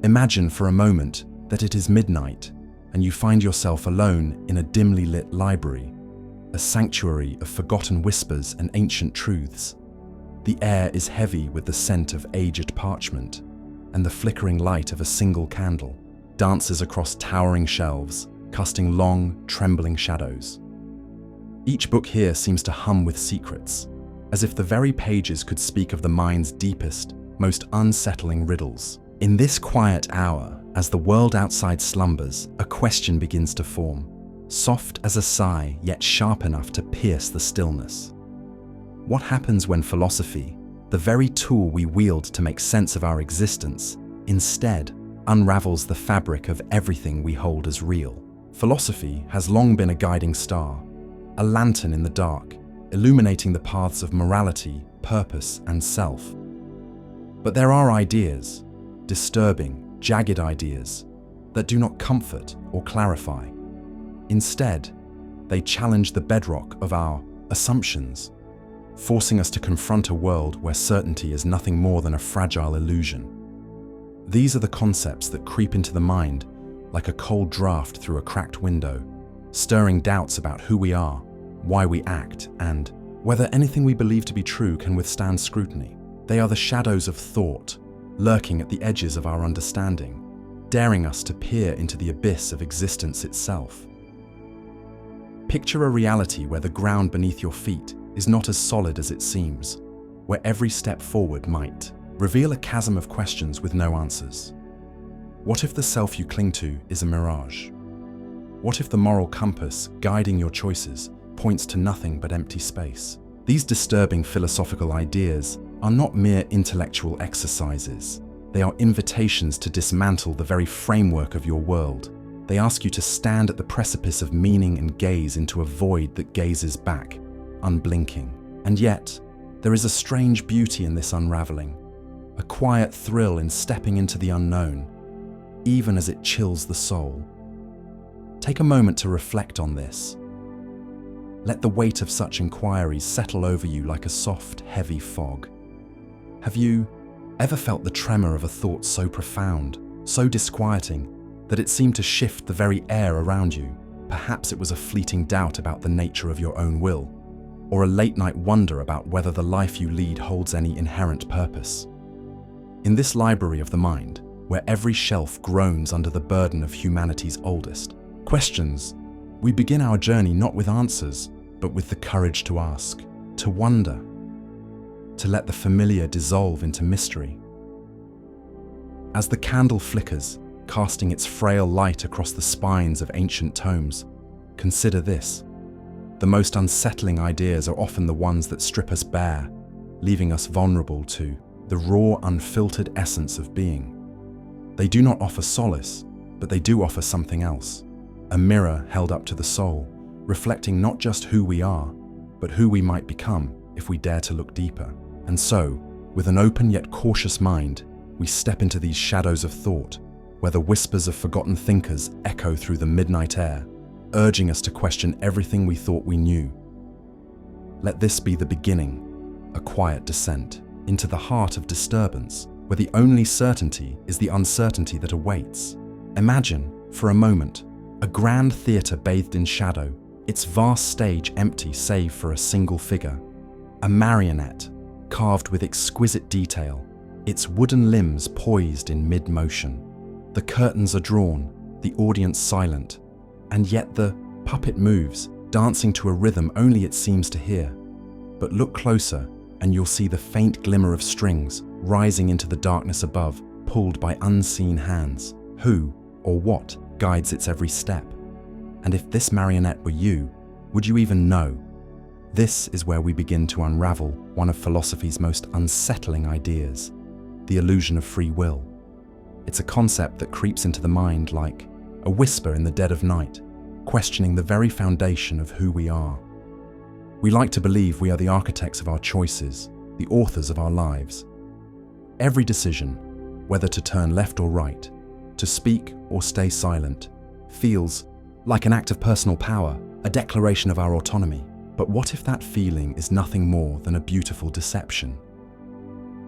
Imagine for a moment that it is midnight and you find yourself alone in a dimly lit library, a sanctuary of forgotten whispers and ancient truths. The air is heavy with the scent of aged parchment, and the flickering light of a single candle dances across towering shelves, casting long, trembling shadows. Each book here seems to hum with secrets, as if the very pages could speak of the mind's deepest, most unsettling riddles. In this quiet hour, as the world outside slumbers, a question begins to form, soft as a sigh, yet sharp enough to pierce the stillness. What happens when philosophy, the very tool we wield to make sense of our existence, instead unravels the fabric of everything we hold as real? Philosophy has long been a guiding star, a lantern in the dark, illuminating the paths of morality, purpose, and self. But there are ideas, disturbing, jagged ideas, that do not comfort or clarify. Instead, they challenge the bedrock of our assumptions, forcing us to confront a world where certainty is nothing more than a fragile illusion. These are the concepts that creep into the mind like a cold draft through a cracked window, stirring doubts about who we are, why we act, and whether anything we believe to be true can withstand scrutiny. They are the shadows of thought, lurking at the edges of our understanding, daring us to peer into the abyss of existence itself. Picture a reality where the ground beneath your feet is not as solid as it seems, where every step forward might reveal a chasm of questions with no answers. What if the self you cling to is a mirage? What if the moral compass guiding your choices points to nothing but empty space? These disturbing philosophical ideas are not mere intellectual exercises. They are invitations to dismantle the very framework of your world. They ask you to stand at the precipice of meaning and gaze into a void that gazes back, unblinking. And yet, there is a strange beauty in this unraveling, a quiet thrill in stepping into the unknown, even as it chills the soul. Take a moment to reflect on this. Let the weight of such inquiries settle over you like a soft, heavy fog. Have you ever felt the tremor of a thought so profound, so disquieting, that it seemed to shift the very air around you? Perhaps it was a fleeting doubt about the nature of your own will, or a late-night wonder about whether the life you lead holds any inherent purpose. In this library of the mind, where every shelf groans under the burden of humanity's oldest questions, we begin our journey not with answers, but with the courage to ask, to wonder, to let the familiar dissolve into mystery. As the candle flickers, casting its frail light across the spines of ancient tomes, consider this. The most unsettling ideas are often the ones that strip us bare, leaving us vulnerable to the raw, unfiltered essence of being. They do not offer solace, but they do offer something else, a mirror held up to the soul, reflecting not just who we are, but who we might become if we dare to look deeper. And so, with an open yet cautious mind, we step into these shadows of thought, where the whispers of forgotten thinkers echo through the midnight air, urging us to question everything we thought we knew. Let this be the beginning, a quiet descent into the heart of disturbance, where the only certainty is the uncertainty that awaits. Imagine, for a moment, a grand theatre bathed in shadow, its vast stage empty save for a single figure, a marionette carved with exquisite detail, its wooden limbs poised in mid-motion. The curtains are drawn, the audience silent, and yet the puppet moves, dancing to a rhythm only it seems to hear. But look closer, and you'll see the faint glimmer of strings rising into the darkness above, pulled by unseen hands. Who or what guides its every step? And if this marionette were you, would you even know? This is where we begin to unravel one of philosophy's most unsettling ideas, the illusion of free will. It's a concept that creeps into the mind like a whisper in the dead of night, questioning the very foundation of who we are. We like to believe we are the architects of our choices, the authors of our lives. Every decision, whether to turn left or right, to speak or stay silent, feels like an act of personal power, a declaration of our autonomy. But what if that feeling is nothing more than a beautiful deception?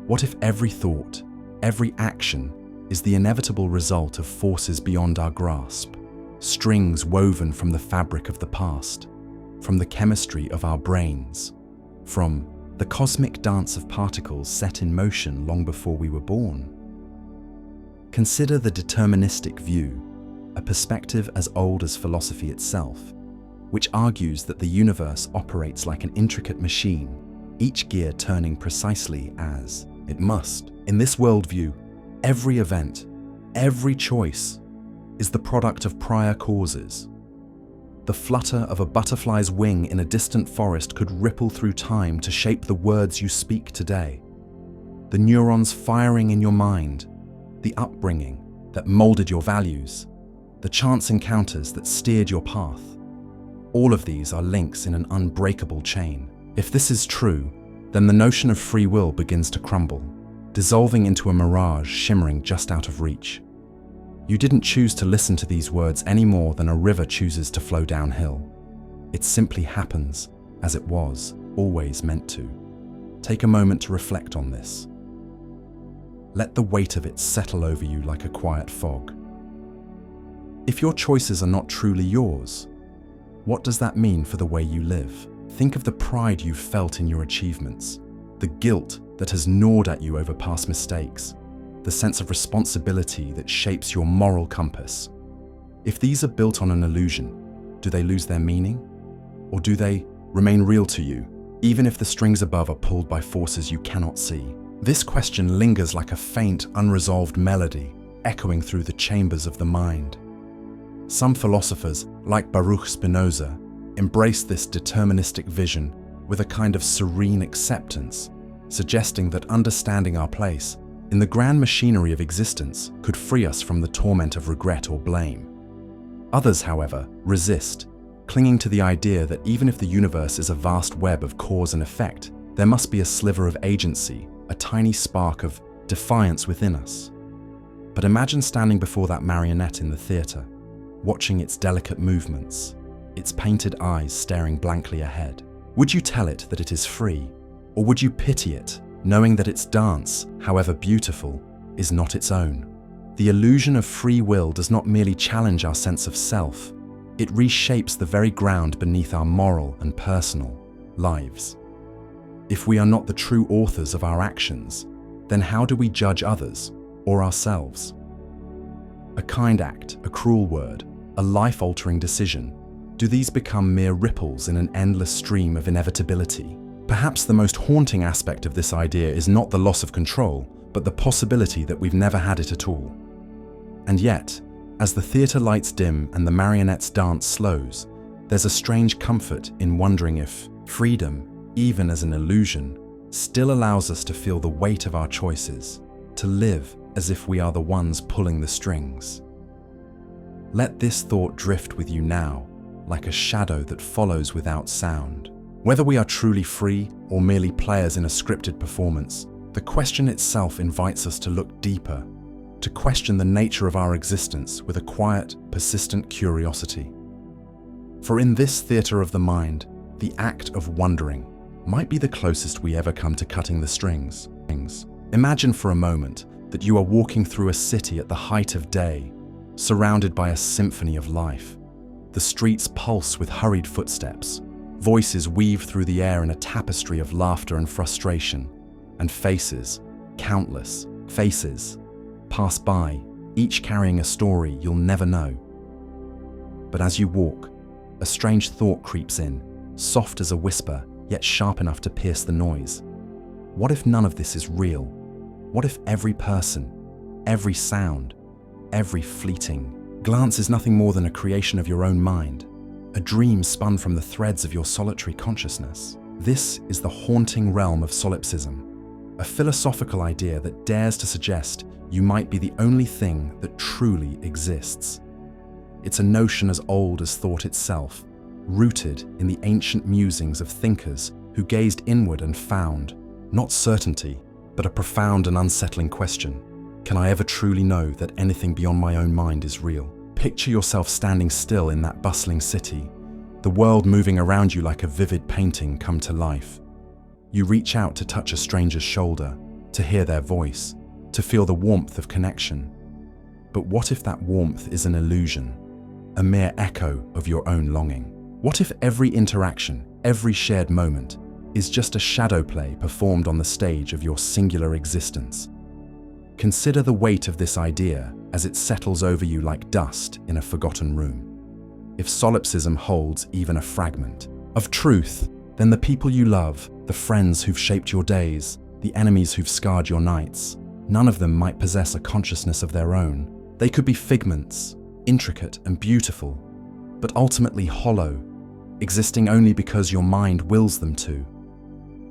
What if every thought, every action, is the inevitable result of forces beyond our grasp, strings woven from the fabric of the past, from the chemistry of our brains, from the cosmic dance of particles set in motion long before we were born. Consider the deterministic view, a perspective as old as philosophy itself, which argues that the universe operates like an intricate machine, each gear turning precisely as it must. In this worldview, every event, every choice, is the product of prior causes. The flutter of a butterfly's wing in a distant forest could ripple through time to shape the words you speak today. The neurons firing in your mind, the upbringing that molded your values, the chance encounters that steered your path. All of these are links in an unbreakable chain. If this is true, then the notion of free will begins to crumble, dissolving into a mirage shimmering just out of reach. You didn't choose to listen to these words any more than a river chooses to flow downhill. It simply happens as it was always meant to. Take a moment to reflect on this. Let the weight of it settle over you like a quiet fog. If your choices are not truly yours, what does that mean for the way you live? Think of the pride you've felt in your achievements, the guilt that has gnawed at you over past mistakes, the sense of responsibility that shapes your moral compass. If these are built on an illusion, do they lose their meaning? Or do they remain real to you, even if the strings above are pulled by forces you cannot see? This question lingers like a faint, unresolved melody, echoing through the chambers of the mind. Some philosophers, like Baruch Spinoza, embrace this deterministic vision with a kind of serene acceptance, suggesting that understanding our place in the grand machinery of existence could free us from the torment of regret or blame. Others, however, resist, clinging to the idea that even if the universe is a vast web of cause and effect, there must be a sliver of agency, a tiny spark of defiance within us. But imagine standing before that marionette in the theatre, watching its delicate movements, its painted eyes staring blankly ahead. Would you tell it that it is free, or would you pity it, knowing that its dance, however beautiful, is not its own? The illusion of free will does not merely challenge our sense of self, it reshapes the very ground beneath our moral and personal lives. If we are not the true authors of our actions, then how do we judge others or ourselves? A kind act, a cruel word, a life-altering decision, do these become mere ripples in an endless stream of inevitability? Perhaps the most haunting aspect of this idea is not the loss of control, but the possibility that we've never had it at all. And yet, as the theatre lights dim and the marionette's dance slows, there's a strange comfort in wondering if freedom, even as an illusion, still allows us to feel the weight of our choices, to live as if we are the ones pulling the strings. Let this thought drift with you now, like a shadow that follows without sound. Whether we are truly free or merely players in a scripted performance, the question itself invites us to look deeper, to question the nature of our existence with a quiet, persistent curiosity. For in this theatre of the mind, the act of wondering might be the closest we ever come to cutting the strings. Imagine for a moment that you are walking through a city at the height of day, surrounded by a symphony of life. The streets pulse with hurried footsteps, voices weave through the air in a tapestry of laughter and frustration, and faces, countless faces, pass by, each carrying a story you'll never know. But as you walk, a strange thought creeps in, soft as a whisper, yet sharp enough to pierce the noise. What if none of this is real? What if every person, every sound, every fleeting glance is nothing more than a creation of your own mind, a dream spun from the threads of your solitary consciousness? This is the haunting realm of solipsism, a philosophical idea that dares to suggest you might be the only thing that truly exists. It's a notion as old as thought itself, rooted in the ancient musings of thinkers who gazed inward and found, not certainty, but a profound and unsettling question. Can I ever truly know that anything beyond my own mind is real? Picture yourself standing still in that bustling city, the world moving around you like a vivid painting come to life. You reach out to touch a stranger's shoulder, to hear their voice, to feel the warmth of connection. But what if that warmth is an illusion, a mere echo of your own longing? What if every interaction, every shared moment, is just a shadow play performed on the stage of your singular existence? Consider the weight of this idea as it settles over you like dust in a forgotten room. If solipsism holds even a fragment of truth, then the people you love, the friends who've shaped your days, the enemies who've scarred your nights, none of them might possess a consciousness of their own. They could be figments, intricate and beautiful, but ultimately hollow, existing only because your mind wills them to.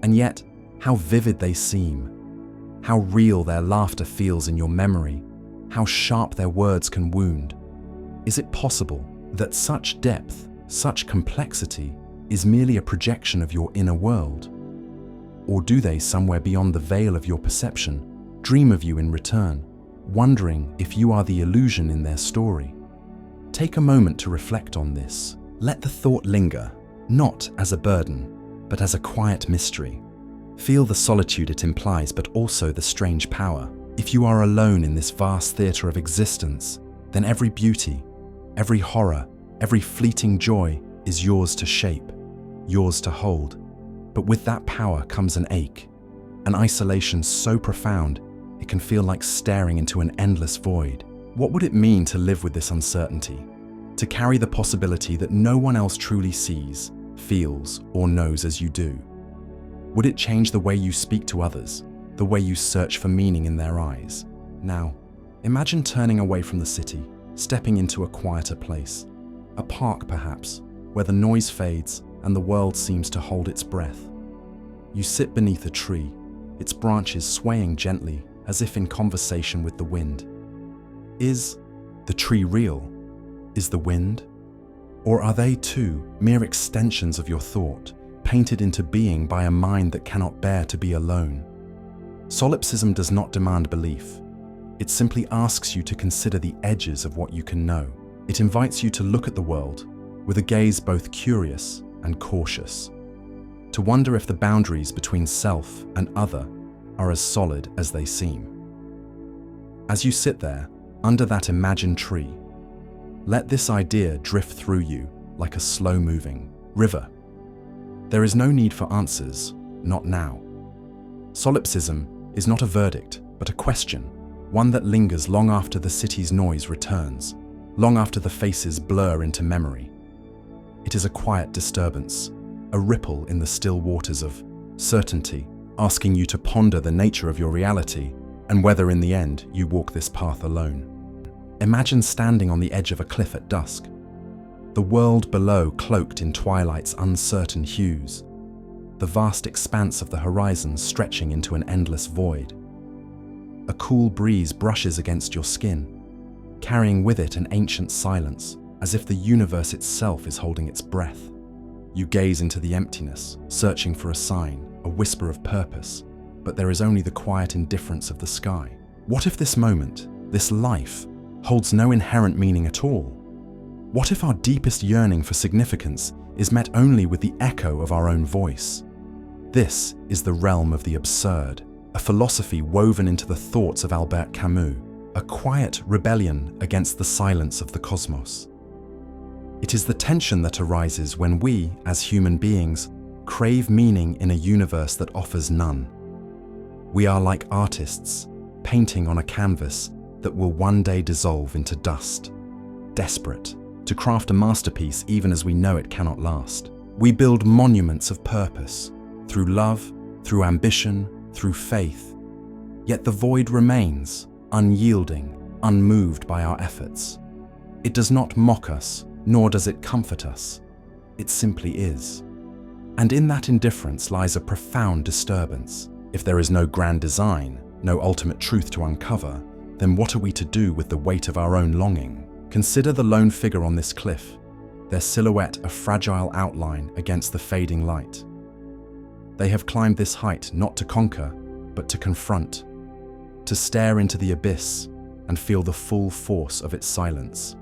And yet, how vivid they seem, how real their laughter feels in your memory, how sharp their words can wound. Is it possible that such depth, such complexity, is merely a projection of your inner world? Or do they, somewhere beyond the veil of your perception, dream of you in return, wondering if you are the illusion in their story? Take a moment to reflect on this. Let the thought linger, not as a burden, but as a quiet mystery. Feel the solitude it implies, but also the strange power. If you are alone in this vast theatre of existence, then every beauty, every horror, every fleeting joy is yours to shape, yours to hold. But with that power comes an ache, an isolation so profound it can feel like staring into an endless void. What would it mean to live with this uncertainty? To carry the possibility that no one else truly sees, feels, or knows as you do? Would it change the way you speak to others, the way you search for meaning in their eyes? Now, imagine turning away from the city, stepping into a quieter place, a park perhaps, where the noise fades and the world seems to hold its breath. You sit beneath a tree, its branches swaying gently as if in conversation with the wind. Is the tree real? Is the wind? Or are they too mere extensions of your thought, painted into being by a mind that cannot bear to be alone? Solipsism does not demand belief. It simply asks you to consider the edges of what you can know. It invites you to look at the world with a gaze both curious and cautious, to wonder if the boundaries between self and other are as solid as they seem. As you sit there, under that imagined tree, let this idea drift through you like a slow-moving river. There is no need for answers, not now. Solipsism is not a verdict, but a question, one that lingers long after the city's noise returns, long after the faces blur into memory. It is a quiet disturbance, a ripple in the still waters of certainty, asking you to ponder the nature of your reality and whether in the end you walk this path alone. Imagine standing on the edge of a cliff at dusk, the world below cloaked in twilight's uncertain hues, the vast expanse of the horizon stretching into an endless void. A cool breeze brushes against your skin, carrying with it an ancient silence, as if the universe itself is holding its breath. You gaze into the emptiness, searching for a sign, a whisper of purpose, but there is only the quiet indifference of the sky. What if this moment, this life, holds no inherent meaning at all? What if our deepest yearning for significance is met only with the echo of our own voice? This is the realm of the absurd, a philosophy woven into the thoughts of Albert Camus, a quiet rebellion against the silence of the cosmos. It is the tension that arises when we, as human beings, crave meaning in a universe that offers none. We are like artists, painting on a canvas that will one day dissolve into dust, desperate to craft a masterpiece even as we know it cannot last. We build monuments of purpose, through love, through ambition, through faith. Yet the void remains, unyielding, unmoved by our efforts. It does not mock us, nor does it comfort us. It simply is. And in that indifference lies a profound disturbance. If there is no grand design, no ultimate truth to uncover, then what are we to do with the weight of our own longing? Consider the lone figure on this cliff, their silhouette a fragile outline against the fading light. They have climbed this height not to conquer, but to confront, to stare into the abyss and feel the full force of its silence.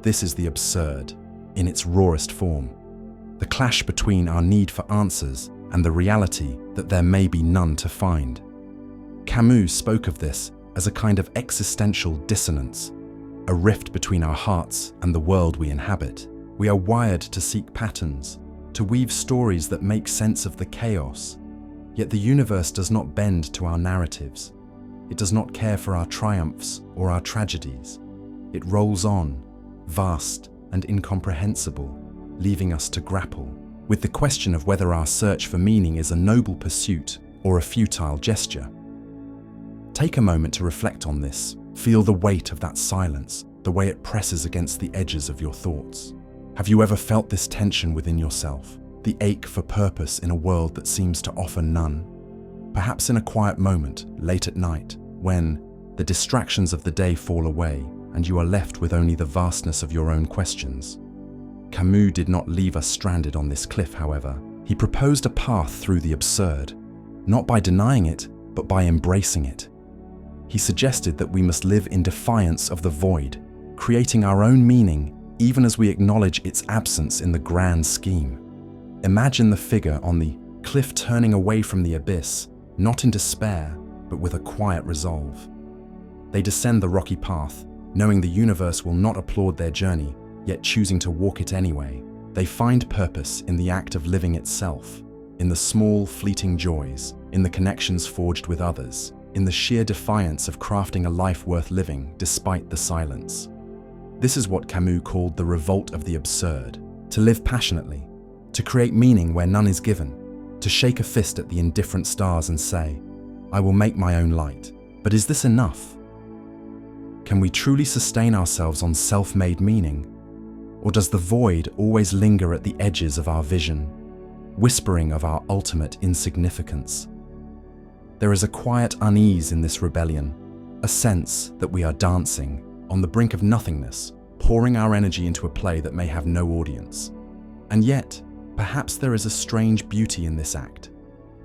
This is the absurd, in its rawest form, the clash between our need for answers and the reality that there may be none to find. Camus spoke of this as a kind of existential dissonance, a rift between our hearts and the world we inhabit. We are wired to seek patterns, to weave stories that make sense of the chaos. Yet the universe does not bend to our narratives. It does not care for our triumphs or our tragedies. It rolls on, vast and incomprehensible, leaving us to grapple with the question of whether our search for meaning is a noble pursuit or a futile gesture. Take a moment to reflect on this. Feel the weight of that silence, the way it presses against the edges of your thoughts. Have you ever felt this tension within yourself, the ache for purpose in a world that seems to offer none? Perhaps in a quiet moment, late at night, when the distractions of the day fall away and you are left with only the vastness of your own questions. Camus did not leave us stranded on this cliff, however. He proposed a path through the absurd, not by denying it, but by embracing it. He suggested that we must live in defiance of the void, creating our own meaning even as we acknowledge its absence in the grand scheme. Imagine the figure on the cliff turning away from the abyss, not in despair, but with a quiet resolve. They descend the rocky path, knowing the universe will not applaud their journey, yet choosing to walk it anyway. They find purpose in the act of living itself, in the small, fleeting joys, in the connections forged with others, in the sheer defiance of crafting a life worth living despite the silence. This is what Camus called the revolt of the absurd: to live passionately, to create meaning where none is given, to shake a fist at the indifferent stars and say, "I will make my own light." But is this enough? Can we truly sustain ourselves on self-made meaning? Or does the void always linger at the edges of our vision, whispering of our ultimate insignificance? There is a quiet unease in this rebellion, a sense that we are dancing on the brink of nothingness, pouring our energy into a play that may have no audience. And yet, perhaps there is a strange beauty in this act,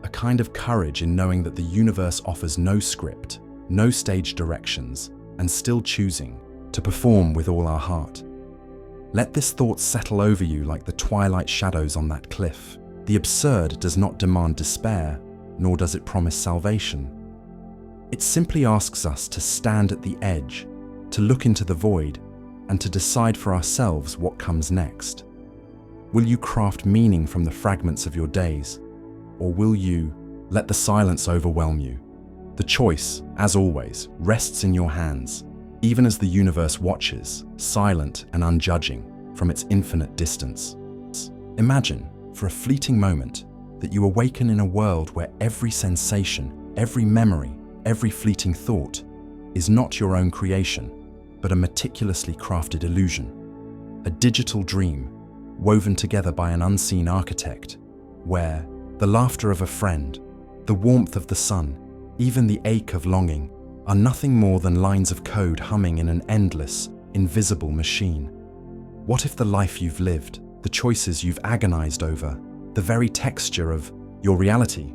a kind of courage in knowing that the universe offers no script, no stage directions, and still choosing to perform with all our heart. Let this thought settle over you like the twilight shadows on that cliff. The absurd does not demand despair, nor does it promise salvation. It simply asks us to stand at the edge, to look into the void, and to decide for ourselves what comes next. Will you craft meaning from the fragments of your days, or will you let the silence overwhelm you? The choice, as always, rests in your hands, even as the universe watches, silent and unjudging, from its infinite distance. Imagine, for a fleeting moment, that you awaken in a world where every sensation, every memory, every fleeting thought is not your own creation, but a meticulously crafted illusion, a digital dream woven together by an unseen architect, where the laughter of a friend, the warmth of the sun, even the ache of longing, are nothing more than lines of code humming in an endless, invisible machine. What if the life you've lived, the choices you've agonized over, the very texture of your reality,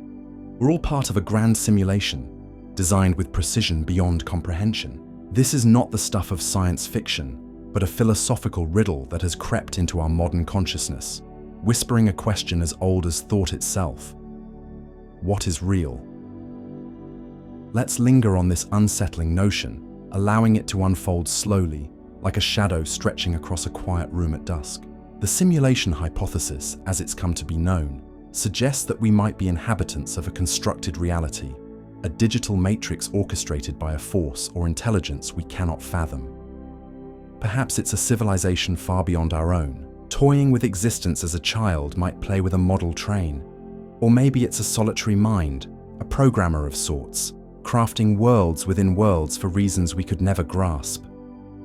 were all part of a grand simulation, designed with precision beyond comprehension? This is not the stuff of science fiction, but a philosophical riddle that has crept into our modern consciousness, whispering a question as old as thought itself. What is real? Let's linger on this unsettling notion, allowing it to unfold slowly, like a shadow stretching across a quiet room at dusk. The simulation hypothesis, as it's come to be known, suggests that we might be inhabitants of a constructed reality, a digital matrix orchestrated by a force or intelligence we cannot fathom. Perhaps it's a civilization far beyond our own, toying with existence as a child might play with a model train. Or maybe it's a solitary mind, a programmer of sorts, crafting worlds within worlds for reasons we could never grasp.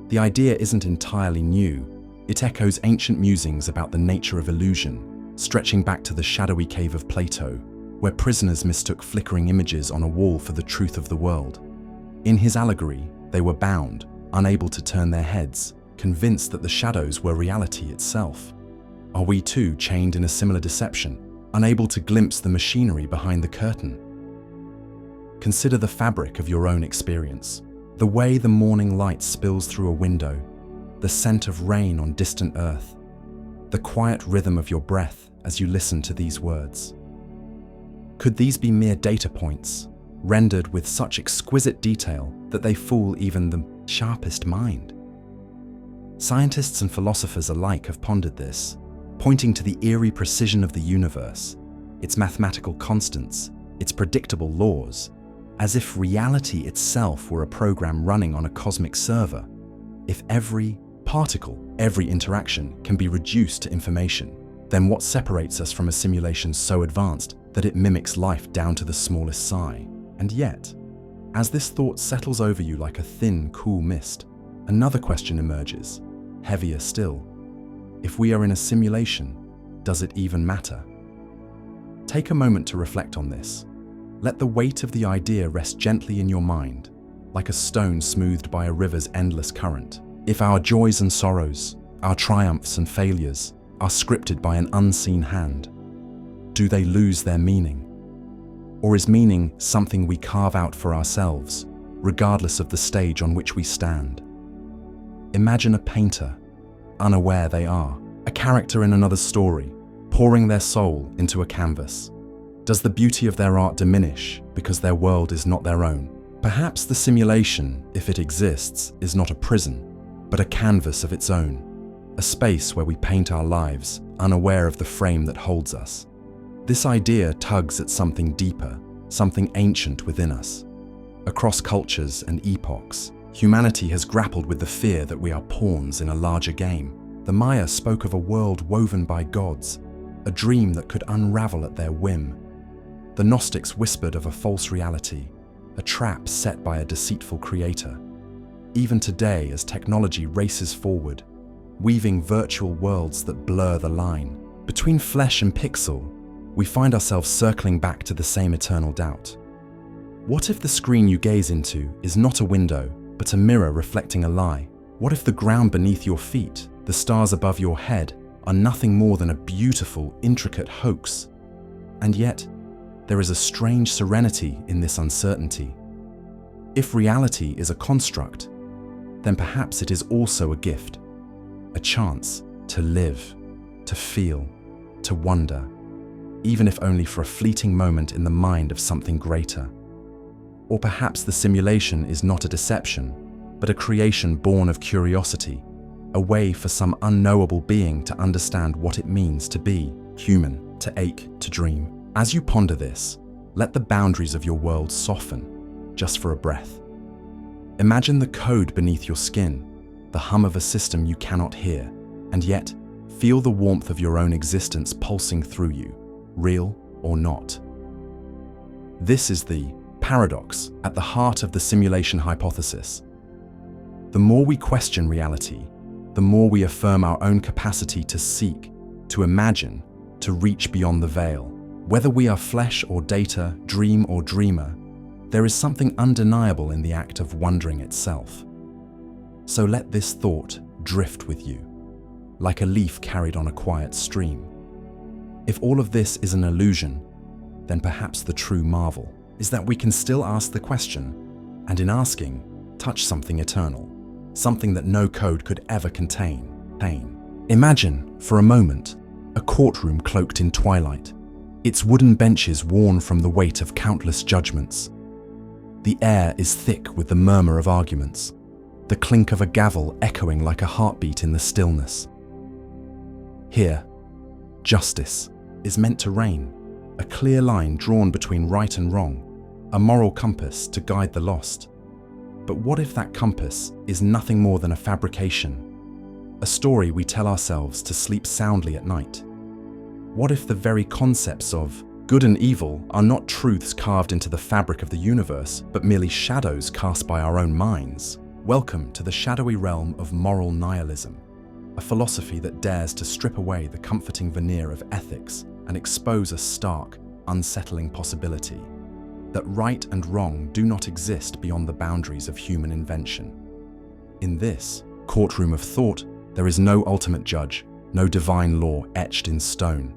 The idea isn't entirely new. It echoes ancient musings about the nature of illusion, stretching back to the shadowy cave of Plato, where prisoners mistook flickering images on a wall for the truth of the world. In his allegory, they were bound, unable to turn their heads, convinced that the shadows were reality itself. Are we too chained in a similar deception, unable to glimpse the machinery behind the curtain? Consider the fabric of your own experience, the way the morning light spills through a window, the scent of rain on distant earth, the quiet rhythm of your breath as you listen to these words. Could these be mere data points, rendered with such exquisite detail that they fool even the sharpest mind? Scientists and philosophers alike have pondered this, pointing to the eerie precision of the universe, its mathematical constants, its predictable laws, as if reality itself were a program running on a cosmic server. If every particle, every interaction can be reduced to information, then what separates us from a simulation so advanced that it mimics life down to the smallest sigh? And yet, as this thought settles over you like a thin, cool mist, another question emerges, heavier still. If we are in a simulation, does it even matter? Take a moment to reflect on this. Let the weight of the idea rest gently in your mind, like a stone smoothed by a river's endless current. If our joys and sorrows, our triumphs and failures, are scripted by an unseen hand, do they lose their meaning? Or is meaning something we carve out for ourselves, regardless of the stage on which we stand? Imagine a painter, unaware they are, a character in another story, pouring their soul into a canvas. Does the beauty of their art diminish because their world is not their own? Perhaps the simulation, if it exists, is not a prison, but a canvas of its own, a space where we paint our lives, unaware of the frame that holds us. This idea tugs at something deeper, something ancient within us. Across cultures and epochs, humanity has grappled with the fear that we are pawns in a larger game. The Maya spoke of a world woven by gods, a dream that could unravel at their whim. The Gnostics whispered of a false reality, a trap set by a deceitful creator. Even today, as technology races forward, weaving virtual worlds that blur the line between flesh and pixel, we find ourselves circling back to the same eternal doubt. What if the screen you gaze into is not a window, but a mirror reflecting a lie? What if the ground beneath your feet, the stars above your head, are nothing more than a beautiful, intricate hoax? And yet, there is a strange serenity in this uncertainty. If reality is a construct, then perhaps it is also a gift, a chance to live, to feel, to wonder, even if only for a fleeting moment in the mind of something greater. Or perhaps the simulation is not a deception, but a creation born of curiosity, a way for some unknowable being to understand what it means to be human, to ache, to dream. As you ponder this, let the boundaries of your world soften, just for a breath. Imagine the code beneath your skin, the hum of a system you cannot hear, and yet feel the warmth of your own existence pulsing through you, real or not. This is the paradox at the heart of the simulation hypothesis. The more we question reality, the more we affirm our own capacity to seek, to imagine, to reach beyond the veil. Whether we are flesh or data, dream or dreamer, there is something undeniable in the act of wondering itself. So let this thought drift with you, like a leaf carried on a quiet stream. If all of this is an illusion, then perhaps the true marvel is that we can still ask the question, and in asking, touch something eternal, something that no code could ever contain. Imagine, for a moment, a courtroom cloaked in twilight, its wooden benches worn from the weight of countless judgments. The air is thick with the murmur of arguments, the clink of a gavel echoing like a heartbeat in the stillness. Here, justice is meant to reign, a clear line drawn between right and wrong, a moral compass to guide the lost. But what if that compass is nothing more than a fabrication, a story we tell ourselves to sleep soundly at night? What if the very concepts of good and evil are not truths carved into the fabric of the universe, but merely shadows cast by our own minds? Welcome to the shadowy realm of moral nihilism, a philosophy that dares to strip away the comforting veneer of ethics and expose a stark, unsettling possibility, that right and wrong do not exist beyond the boundaries of human invention. In this courtroom of thought, there is no ultimate judge, no divine law etched in stone.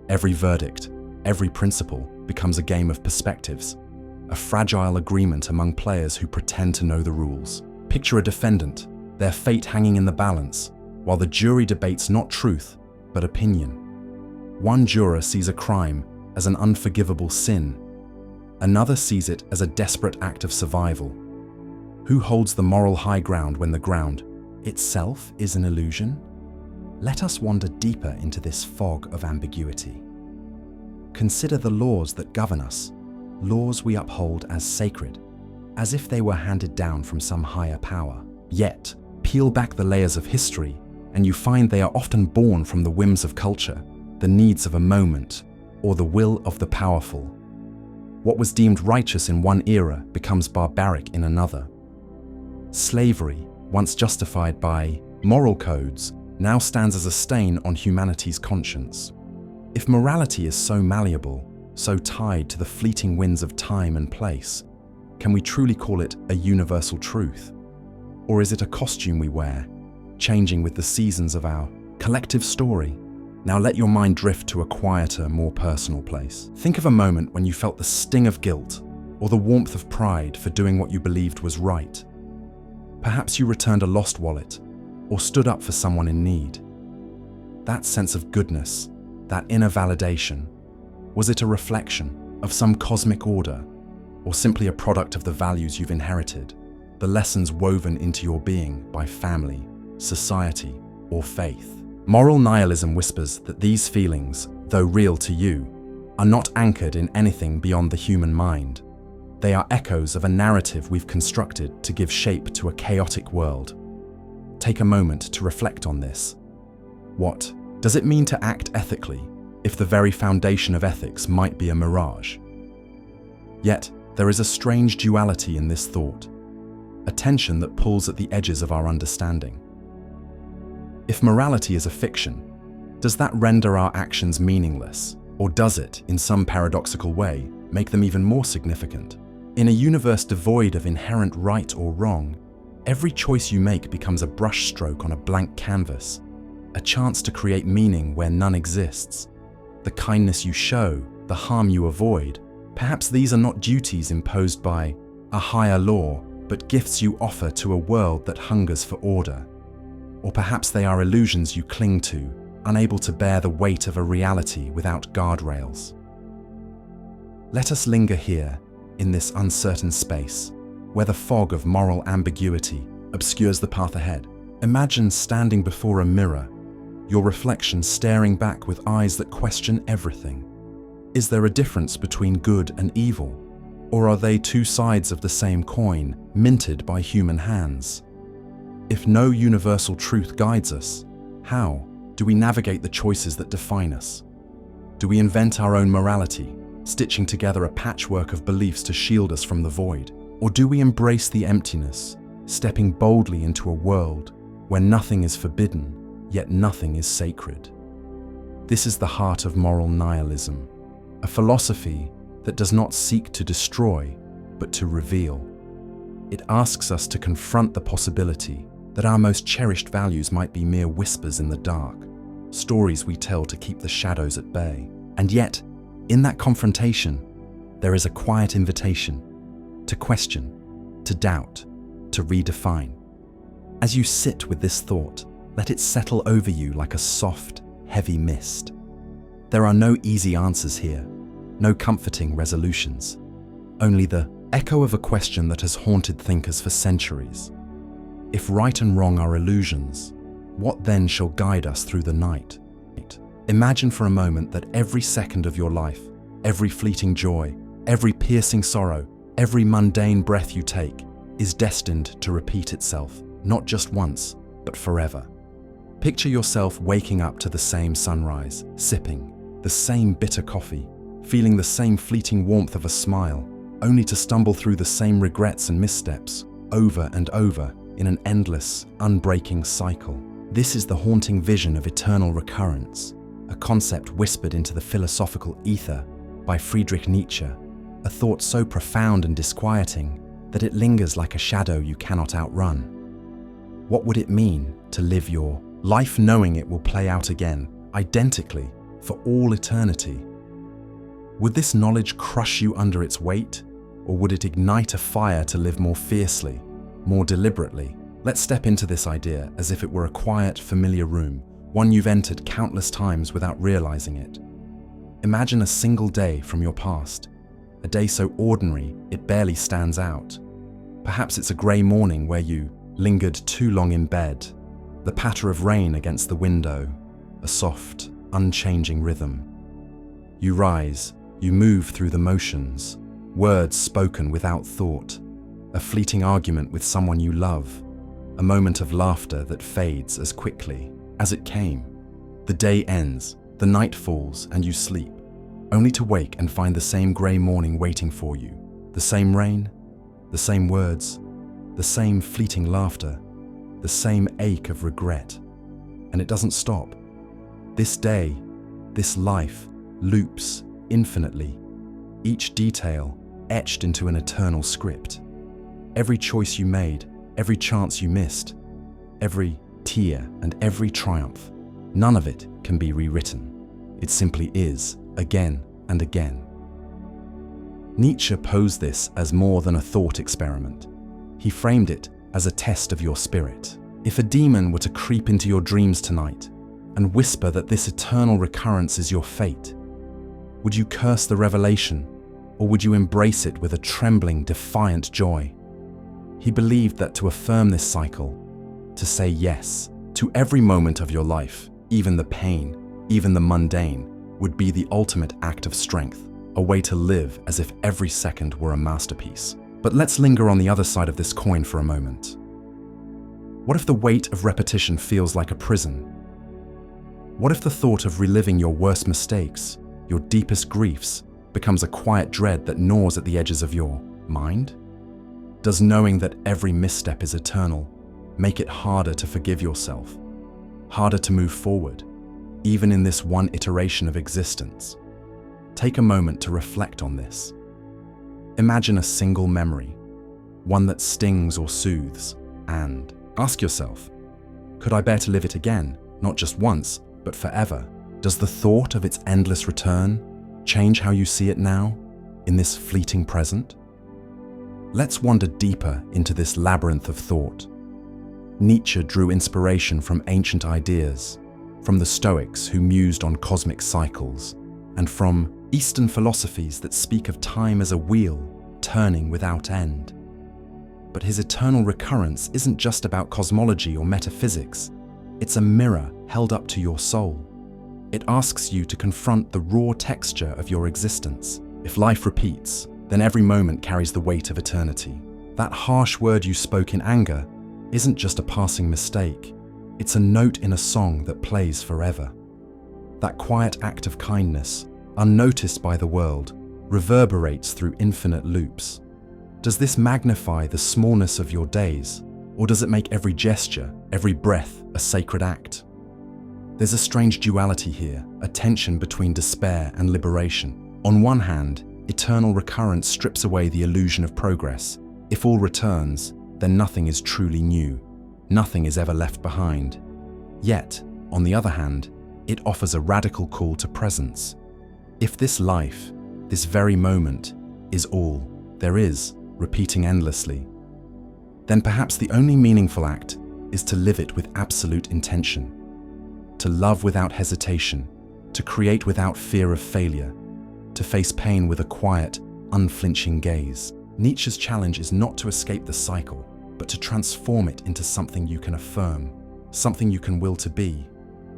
Every verdict, every principle becomes a game of perspectives, a fragile agreement among players who pretend to know the rules. Picture a defendant, their fate hanging in the balance, while the jury debates not truth, but opinion. One juror sees a crime as an unforgivable sin. Another sees it as a desperate act of survival. Who holds the moral high ground when the ground itself is an illusion? Let us wander deeper into this fog of ambiguity. Consider the laws that govern us, laws we uphold as sacred, as if they were handed down from some higher power. Yet, peel back the layers of history, and you find they are often born from the whims of culture, the needs of a moment, or the will of the powerful. What was deemed righteous in one era becomes barbaric in another. Slavery, once justified by moral codes, now stands as a stain on humanity's conscience. If morality is so malleable, so tied to the fleeting winds of time and place, can we truly call it a universal truth? Or is it a costume we wear, changing with the seasons of our collective story? Now let your mind drift to a quieter, more personal place. Think of a moment when you felt the sting of guilt or the warmth of pride for doing what you believed was right. Perhaps you returned a lost wallet or stood up for someone in need. That sense of goodness, that inner validation, was it a reflection of some cosmic order, or simply a product of the values you've inherited, the lessons woven into your being by family, society, or faith? Moral nihilism whispers that these feelings, though real to you, are not anchored in anything beyond the human mind. They are echoes of a narrative we've constructed to give shape to a chaotic world. Take a moment to reflect on this. What does it mean to act ethically if the very foundation of ethics might be a mirage? Yet, there is a strange duality in this thought, a tension that pulls at the edges of our understanding. If morality is a fiction, does that render our actions meaningless, or does it, in some paradoxical way, make them even more significant? In a universe devoid of inherent right or wrong, every choice you make becomes a brushstroke on a blank canvas, a chance to create meaning where none exists. The kindness you show, the harm you avoid, perhaps these are not duties imposed by a higher law, but gifts you offer to a world that hungers for order. Or perhaps they are illusions you cling to, unable to bear the weight of a reality without guardrails. Let us linger here, in this uncertain space, where the fog of moral ambiguity obscures the path ahead. Imagine standing before a mirror, your reflection staring back with eyes that question everything. Is there a difference between good and evil? Or are they two sides of the same coin, minted by human hands? If no universal truth guides us, how do we navigate the choices that define us? Do we invent our own morality, stitching together a patchwork of beliefs to shield us from the void? Or do we embrace the emptiness, stepping boldly into a world where nothing is forbidden, yet nothing is sacred? This is the heart of moral nihilism, a philosophy that does not seek to destroy, but to reveal. It asks us to confront the possibility that our most cherished values might be mere whispers in the dark, stories we tell to keep the shadows at bay. And yet, in that confrontation, there is a quiet invitation to question, to doubt, to redefine. As you sit with this thought, let it settle over you like a soft, heavy mist. There are no easy answers here, no comforting resolutions, only the echo of a question that has haunted thinkers for centuries. If right and wrong are illusions, what then shall guide us through the night? Imagine for a moment that every second of your life, every fleeting joy, every piercing sorrow, every mundane breath you take is destined to repeat itself, not just once, but forever. Picture yourself waking up to the same sunrise, sipping the same bitter coffee, feeling the same fleeting warmth of a smile, only to stumble through the same regrets and missteps, over and over, in an endless, unbreaking cycle. This is the haunting vision of eternal recurrence, a concept whispered into the philosophical ether by Friedrich Nietzsche, a thought so profound and disquieting that it lingers like a shadow you cannot outrun. What would it mean to live your life knowing it will play out again, identically, for all eternity? Would this knowledge crush you under its weight, or would it ignite a fire to live more fiercely, more deliberately? Let's step into this idea as if it were a quiet, familiar room, one you've entered countless times without realizing it. Imagine a single day from your past, a day so ordinary it barely stands out. Perhaps it's a grey morning where you lingered too long in bed, the patter of rain against the window, a soft, unchanging rhythm. You rise, you move through the motions, words spoken without thought, a fleeting argument with someone you love, a moment of laughter that fades as quickly as it came. The day ends, the night falls, and you sleep, only to wake and find the same grey morning waiting for you. The same rain, the same words, the same fleeting laughter, the same ache of regret. And it doesn't stop. This day, this life, loops infinitely, each detail etched into an eternal script. Every choice you made, every chance you missed, every tear and every triumph, none of it can be rewritten. It simply is, again and again. Nietzsche posed this as more than a thought experiment. He framed it as a test of your spirit. If a demon were to creep into your dreams tonight and whisper that this eternal recurrence is your fate, would you curse the revelation, or would you embrace it with a trembling, defiant joy? He believed that to affirm this cycle, to say yes to every moment of your life, even the pain, even the mundane, would be the ultimate act of strength, a way to live as if every second were a masterpiece. But let's linger on the other side of this coin for a moment. What if the weight of repetition feels like a prison? What if the thought of reliving your worst mistakes, your deepest griefs, becomes a quiet dread that gnaws at the edges of your mind? Does knowing that every misstep is eternal make it harder to forgive yourself, harder to move forward, even in this one iteration of existence? Take a moment to reflect on this. Imagine a single memory, one that stings or soothes, and ask yourself, could I bear to live it again, not just once, but forever? Does the thought of its endless return change how you see it now, in this fleeting present? Let's wander deeper into this labyrinth of thought. Nietzsche drew inspiration from ancient ideas, from the Stoics who mused on cosmic cycles, and from Eastern philosophies that speak of time as a wheel turning without end. But his eternal recurrence isn't just about cosmology or metaphysics. It's a mirror held up to your soul. It asks you to confront the raw texture of your existence. If life repeats, then every moment carries the weight of eternity. That harsh word you spoke in anger isn't just a passing mistake. It's a note in a song that plays forever. That quiet act of kindness, unnoticed by the world, reverberates through infinite loops. Does this magnify the smallness of your days, or does it make every gesture, every breath, a sacred act? There's a strange duality here, a tension between despair and liberation. On one hand, eternal recurrence strips away the illusion of progress. If all returns, then nothing is truly new. Nothing is ever left behind. Yet, on the other hand, it offers a radical call to presence. If this life, this very moment, is all there is, repeating endlessly, then perhaps the only meaningful act is to live it with absolute intention, to love without hesitation, to create without fear of failure, to face pain with a quiet, unflinching gaze. Nietzsche's challenge is not to escape the cycle, but to transform it into something you can affirm, something you can will to be.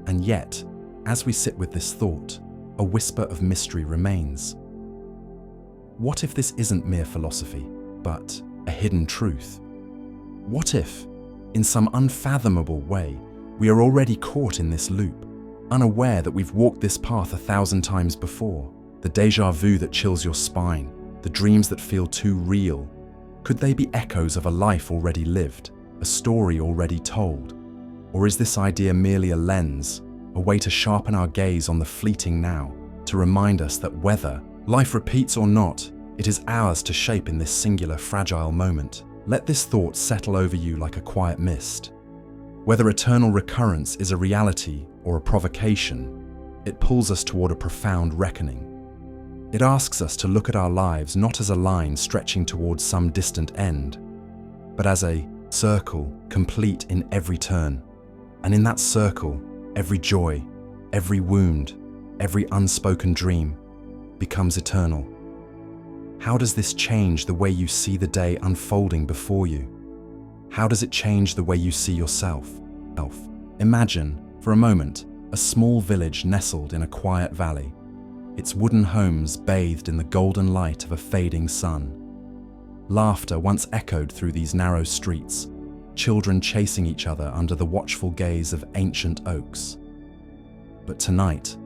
And yet, as we sit with this thought, a whisper of mystery remains. What if this isn't mere philosophy, but a hidden truth? What if, in some unfathomable way, we are already caught in this loop, unaware that we've walked this path 1,000 times before? The déjà vu that chills your spine, the dreams that feel too real, could they be echoes of a life already lived, a story already told? Or is this idea merely a lens, a way to sharpen our gaze on the fleeting now, to remind us that whether life repeats or not, it is ours to shape in this singular, fragile moment? Let this thought settle over you like a quiet mist. Whether eternal recurrence is a reality or a provocation, it pulls us toward a profound reckoning. It asks us to look at our lives not as a line stretching towards some distant end, but as a circle complete in every turn. And in that circle, every joy, every wound, every unspoken dream becomes eternal. How does this change the way you see the day unfolding before you? How does it change the way you see yourself? Imagine, for a moment, a small village nestled in a quiet valley, its wooden homes bathed in the golden light of a fading sun. Laughter once echoed through these narrow streets, children chasing each other under the watchful gaze of ancient oaks. But tonight,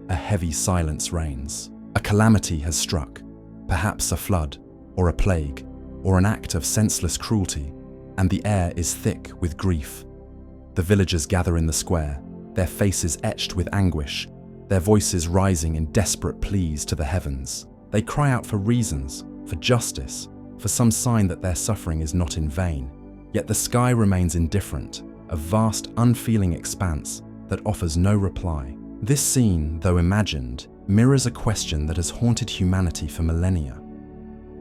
a heavy silence reigns. A calamity has struck, perhaps a flood, or a plague, or an act of senseless cruelty, and the air is thick with grief. The villagers gather in the square, their faces etched with anguish, their voices rising in desperate pleas to the heavens. They cry out for reasons, for justice, for some sign that their suffering is not in vain. Yet the sky remains indifferent, a vast, unfeeling expanse that offers no reply. This scene, though imagined, mirrors a question that has haunted humanity for millennia.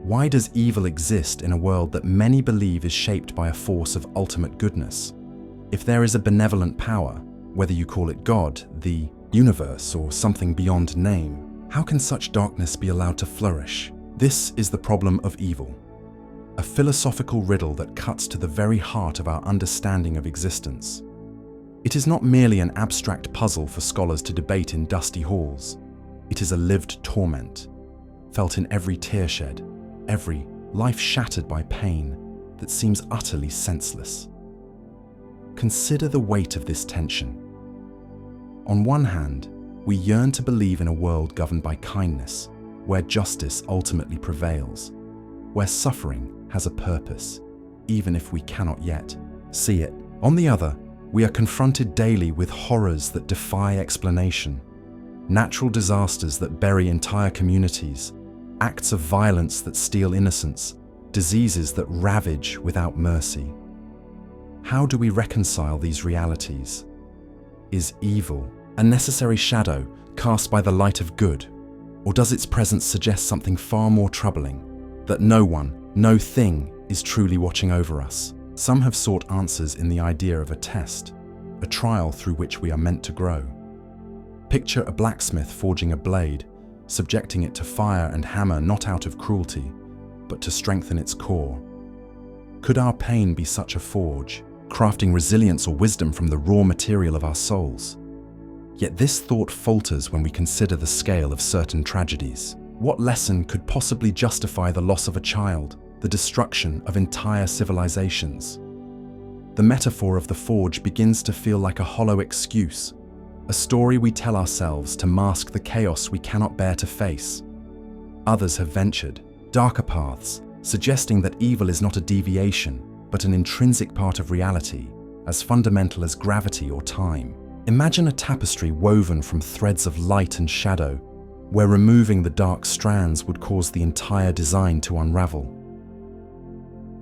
Why does evil exist in a world that many believe is shaped by a force of ultimate goodness? If there is a benevolent power, whether you call it God, the universe, or something beyond name, how can such darkness be allowed to flourish? This is the problem of evil, a philosophical riddle that cuts to the very heart of our understanding of existence. It is not merely an abstract puzzle for scholars to debate in dusty halls. It is a lived torment, felt in every tear shed, every life shattered by pain that seems utterly senseless. Consider the weight of this tension. On one hand, we yearn to believe in a world governed by kindness, where justice ultimately prevails, where suffering has a purpose, even if we cannot yet see it. On the other, we are confronted daily with horrors that defy explanation, natural disasters that bury entire communities, acts of violence that steal innocence, diseases that ravage without mercy. How do we reconcile these realities? Is evil a necessary shadow cast by the light of good, or does its presence suggest something far more troubling, that no one, no thing is truly watching over us? Some have sought answers in the idea of a test, a trial through which we are meant to grow. Picture a blacksmith forging a blade, subjecting it to fire and hammer not out of cruelty, but to strengthen its core. Could our pain be such a forge, crafting resilience or wisdom from the raw material of our souls? Yet this thought falters when we consider the scale of certain tragedies. What lesson could possibly justify the loss of a child, the destruction of entire civilizations? The metaphor of the forge begins to feel like a hollow excuse, a story we tell ourselves to mask the chaos we cannot bear to face. Others have ventured darker paths, suggesting that evil is not a deviation, but an intrinsic part of reality, as fundamental as gravity or time. Imagine a tapestry woven from threads of light and shadow, where removing the dark strands would cause the entire design to unravel.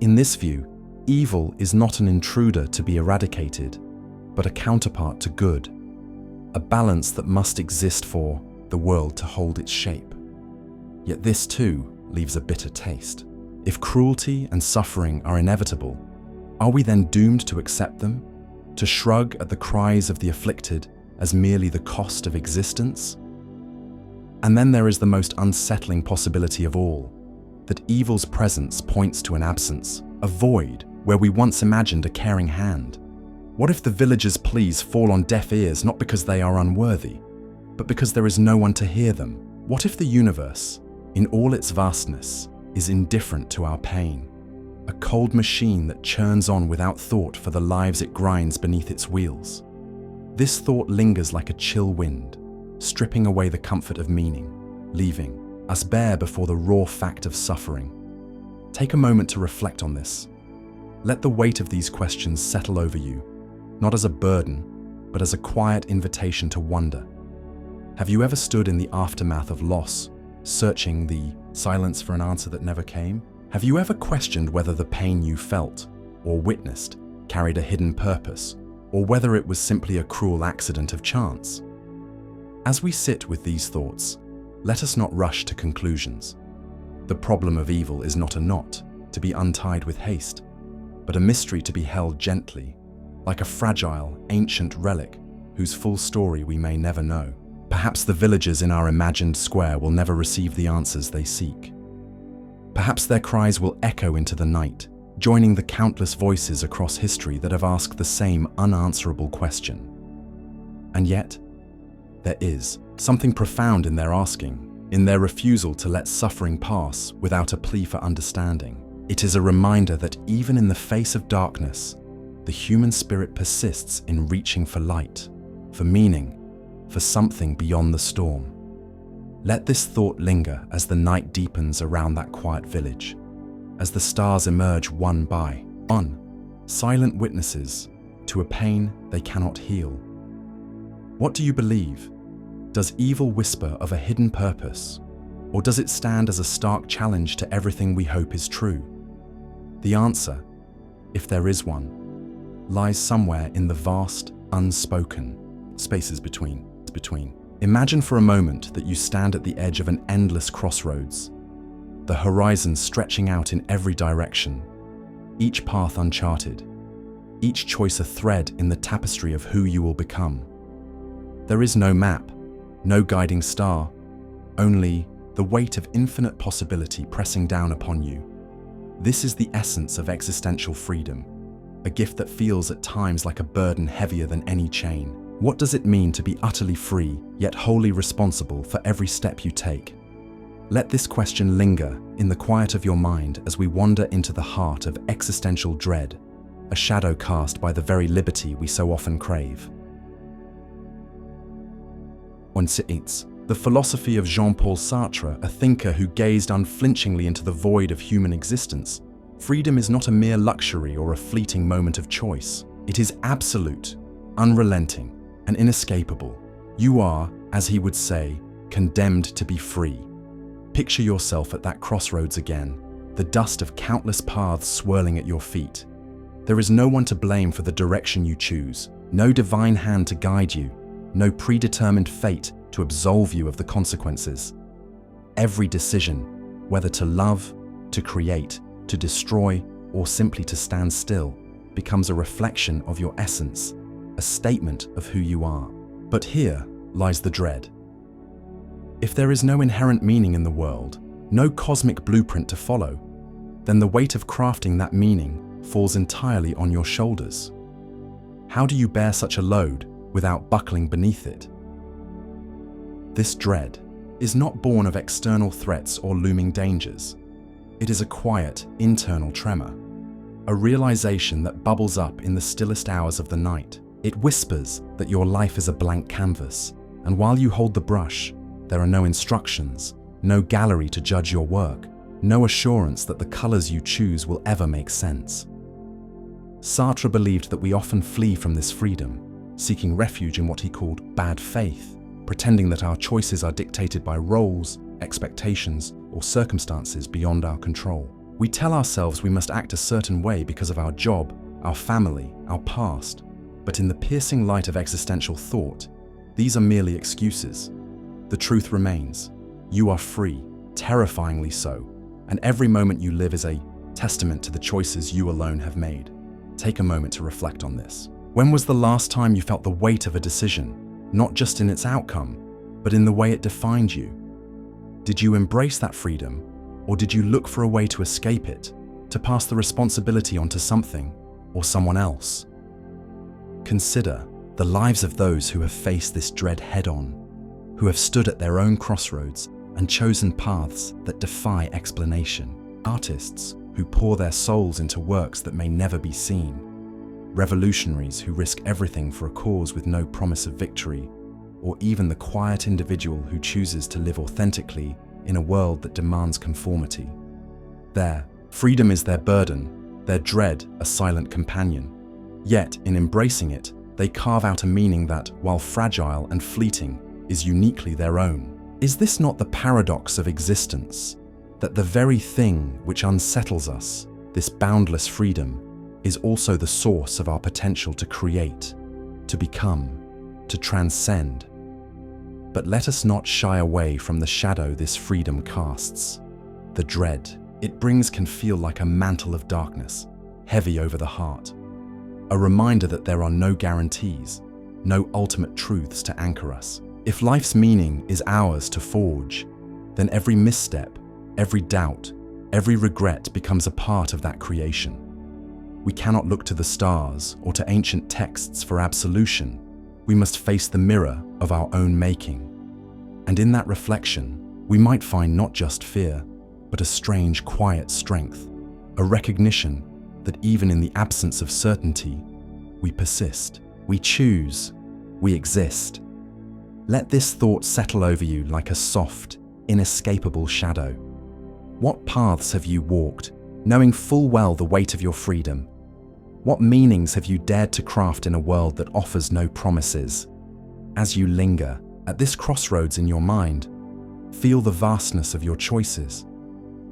In this view, evil is not an intruder to be eradicated, but a counterpart to good, a balance that must exist for the world to hold its shape. Yet this too leaves a bitter taste. If cruelty and suffering are inevitable, are we then doomed to accept them, to shrug at the cries of the afflicted as merely the cost of existence? And then there is the most unsettling possibility of all, that evil's presence points to an absence, a void where we once imagined a caring hand. What if the villagers' pleas fall on deaf ears not because they are unworthy, but because there is no one to hear them? What if the universe, in all its vastness, is indifferent to our pain, a cold machine that churns on without thought for the lives it grinds beneath its wheels? This thought lingers like a chill wind, stripping away the comfort of meaning, leaving us bare before the raw fact of suffering. Take a moment to reflect on this. Let the weight of these questions settle over you, not as a burden, but as a quiet invitation to wonder. Have you ever stood in the aftermath of loss, searching the silence for an answer that never came? Have you ever questioned whether the pain you felt or witnessed carried a hidden purpose, or whether it was simply a cruel accident of chance? As we sit with these thoughts, let us not rush to conclusions. The problem of evil is not a knot to be untied with haste, but a mystery to be held gently, like a fragile, ancient relic whose full story we may never know. Perhaps the villagers in our imagined square will never receive the answers they seek. Perhaps their cries will echo into the night, joining the countless voices across history that have asked the same unanswerable question. And yet, there is something profound in their asking, in their refusal to let suffering pass without a plea for understanding. It is a reminder that even in the face of darkness, the human spirit persists in reaching for light, for meaning, for something beyond the storm. Let this thought linger as the night deepens around that quiet village, as the stars emerge one by one, silent witnesses to a pain they cannot heal. What do you believe? Does evil whisper of a hidden purpose, or does it stand as a stark challenge to everything we hope is true? The answer, if there is one, lies somewhere in the vast, unspoken spaces between. Imagine for a moment that you stand at the edge of an endless crossroads, the horizon stretching out in every direction, each path uncharted, each choice a thread in the tapestry of who you will become. There is no map, no guiding star, only the weight of infinite possibility pressing down upon you. This is the essence of existential freedom, a gift that feels at times like a burden heavier than any chain. What does it mean to be utterly free, yet wholly responsible for every step you take? Let this question linger in the quiet of your mind as we wander into the heart of existential dread, a shadow cast by the very liberty we so often crave. The philosophy of Jean-Paul Sartre, a thinker who gazed unflinchingly into the void of human existence. Freedom is not a mere luxury or a fleeting moment of choice. It is absolute, unrelenting, and inescapable. You are, as he would say, condemned to be free. Picture yourself at that crossroads again, the dust of countless paths swirling at your feet. There is no one to blame for the direction you choose, no divine hand to guide you, no predetermined fate to absolve you of the consequences. Every decision, whether to love, to create, to destroy, or simply to stand still, becomes a reflection of your essence, a statement of who you are. But here lies the dread. If there is no inherent meaning in the world, no cosmic blueprint to follow, then the weight of crafting that meaning falls entirely on your shoulders. How do you bear such a load without buckling beneath it? This dread is not born of external threats or looming dangers. It is a quiet, internal tremor, a realization that bubbles up in the stillest hours of the night. It whispers that your life is a blank canvas, and while you hold the brush, there are no instructions, no gallery to judge your work, no assurance that the colors you choose will ever make sense. Sartre believed that we often flee from this freedom, seeking refuge in what he called bad faith, pretending that our choices are dictated by roles, expectations, or circumstances beyond our control. We tell ourselves we must act a certain way because of our job, our family, our past. But in the piercing light of existential thought, these are merely excuses. The truth remains. You are free, terrifyingly so, and every moment you live is a testament to the choices you alone have made. Take a moment to reflect on this. When was the last time you felt the weight of a decision, not just in its outcome, but in the way it defined you? Did you embrace that freedom, or did you look for a way to escape it, to pass the responsibility onto something or someone else? Consider the lives of those who have faced this dread head-on, who have stood at their own crossroads and chosen paths that defy explanation. Artists who pour their souls into works that may never be seen. Revolutionaries who risk everything for a cause with no promise of victory, or even the quiet individual who chooses to live authentically in a world that demands conformity. Their freedom is their burden, their dread a silent companion. Yet, in embracing it, they carve out a meaning that, while fragile and fleeting, is uniquely their own. Is this not the paradox of existence? That the very thing which unsettles us, this boundless freedom, is also the source of our potential to create, to become, to transcend. But let us not shy away from the shadow this freedom casts. The dread it brings can feel like a mantle of darkness, heavy over the heart. A reminder that there are no guarantees, no ultimate truths to anchor us. If life's meaning is ours to forge, then every misstep, every doubt, Every regret becomes a part of that creation. We cannot look to the stars or to ancient texts for absolution. We must face the mirror of our own making. And in that reflection, we might find not just fear, but a strange, quiet strength, a recognition that even in the absence of certainty, we persist, we choose, we exist. Let this thought settle over you like a soft, inescapable shadow. What paths have you walked, knowing full well the weight of your freedom? What meanings have you dared to craft in a world that offers no promises? As you linger at this crossroads in your mind, feel the vastness of your choices,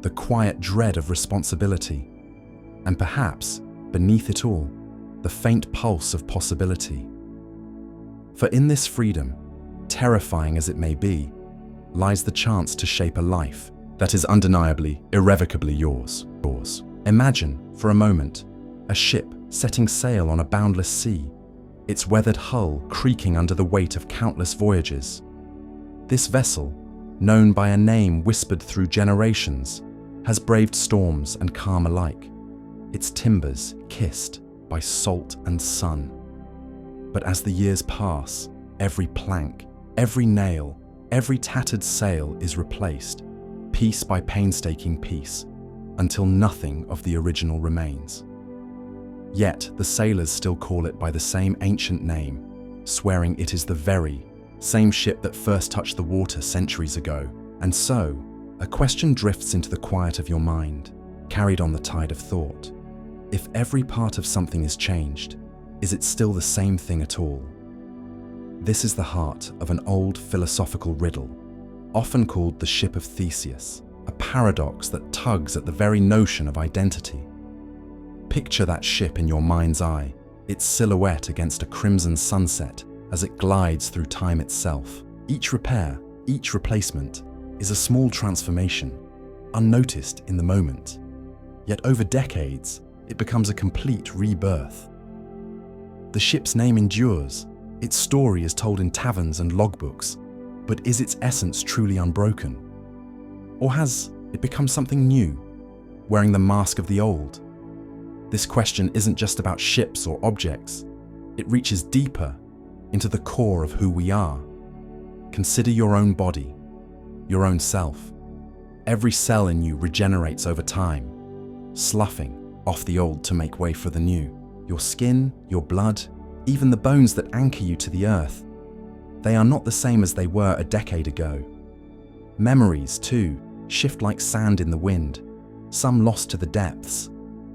the quiet dread of responsibility, and perhaps, beneath it all, the faint pulse of possibility. For in this freedom, terrifying as it may be, lies the chance to shape a life that is undeniably, irrevocably yours. Imagine, for a moment, a ship setting sail on a boundless sea, its weathered hull creaking under the weight of countless voyages. This vessel, known by a name whispered through generations, has braved storms and calm alike, its timbers kissed by salt and sun. But as the years pass, every plank, every nail, every tattered sail is replaced, piece by painstaking piece, until nothing of the original remains. Yet the sailors still call it by the same ancient name, swearing it is the very same ship that first touched the water centuries ago. And so, a question drifts into the quiet of your mind, carried on the tide of thought. If every part of something is changed, is it still the same thing at all? This is the heart of an old philosophical riddle, often called the ship of Theseus, a paradox that tugs at the very notion of identity. Picture that ship in your mind's eye, its silhouette against a crimson sunset as it glides through time itself. Each repair, each replacement, is a small transformation, unnoticed in the moment. Yet over decades, it becomes a complete rebirth. The ship's name endures, its story is told in taverns and logbooks, but is its essence truly unbroken? Or has it become something new, wearing the mask of the old? This question isn't just about ships or objects. It reaches deeper into the core of who we are. Consider your own body, your own self. Every cell in you regenerates over time, sloughing off the old to make way for the new. Your skin, your blood, even the bones that anchor you to the earth, they are not the same as they were a decade ago. Memories, too, shift like sand in the wind, some lost to the depths,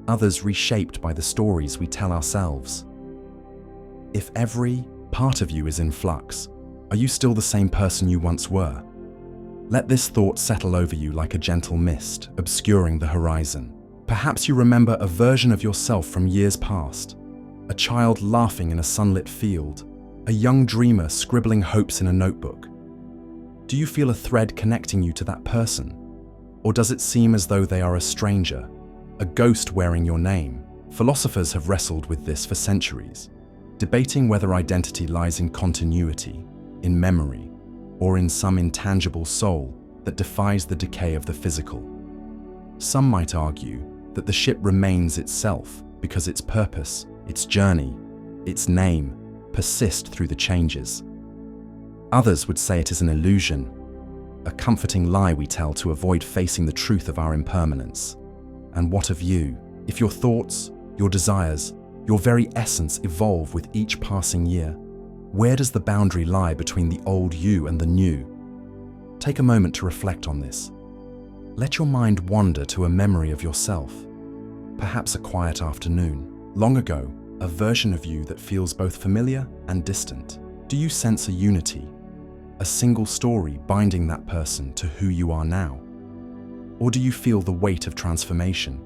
others reshaped by the stories we tell ourselves. If every part of you is in flux, are you still the same person you once were? Let this thought settle over you like a gentle mist, obscuring the horizon. Perhaps you remember a version of yourself from years past, a child laughing in a sunlit field, a young dreamer scribbling hopes in a notebook. Do you feel a thread connecting you to that person? Or does it seem as though they are a stranger, a ghost wearing your name? Philosophers have wrestled with this for centuries, debating whether identity lies in continuity, in memory, or in some intangible soul that defies the decay of the physical. Some might argue that the ship remains itself because its purpose, its journey, its name persist through the changes. Others would say it is an illusion, a comforting lie we tell to avoid facing the truth of our impermanence. And what of you? If your thoughts, your desires, your very essence evolve with each passing year, where does the boundary lie between the old you and the new? Take a moment to reflect on this. Let your mind wander to a memory of yourself, perhaps a quiet afternoon, long ago, a version of you that feels both familiar and distant. Do you sense a unity, a single story binding that person to who you are now? Or do you feel the weight of transformation,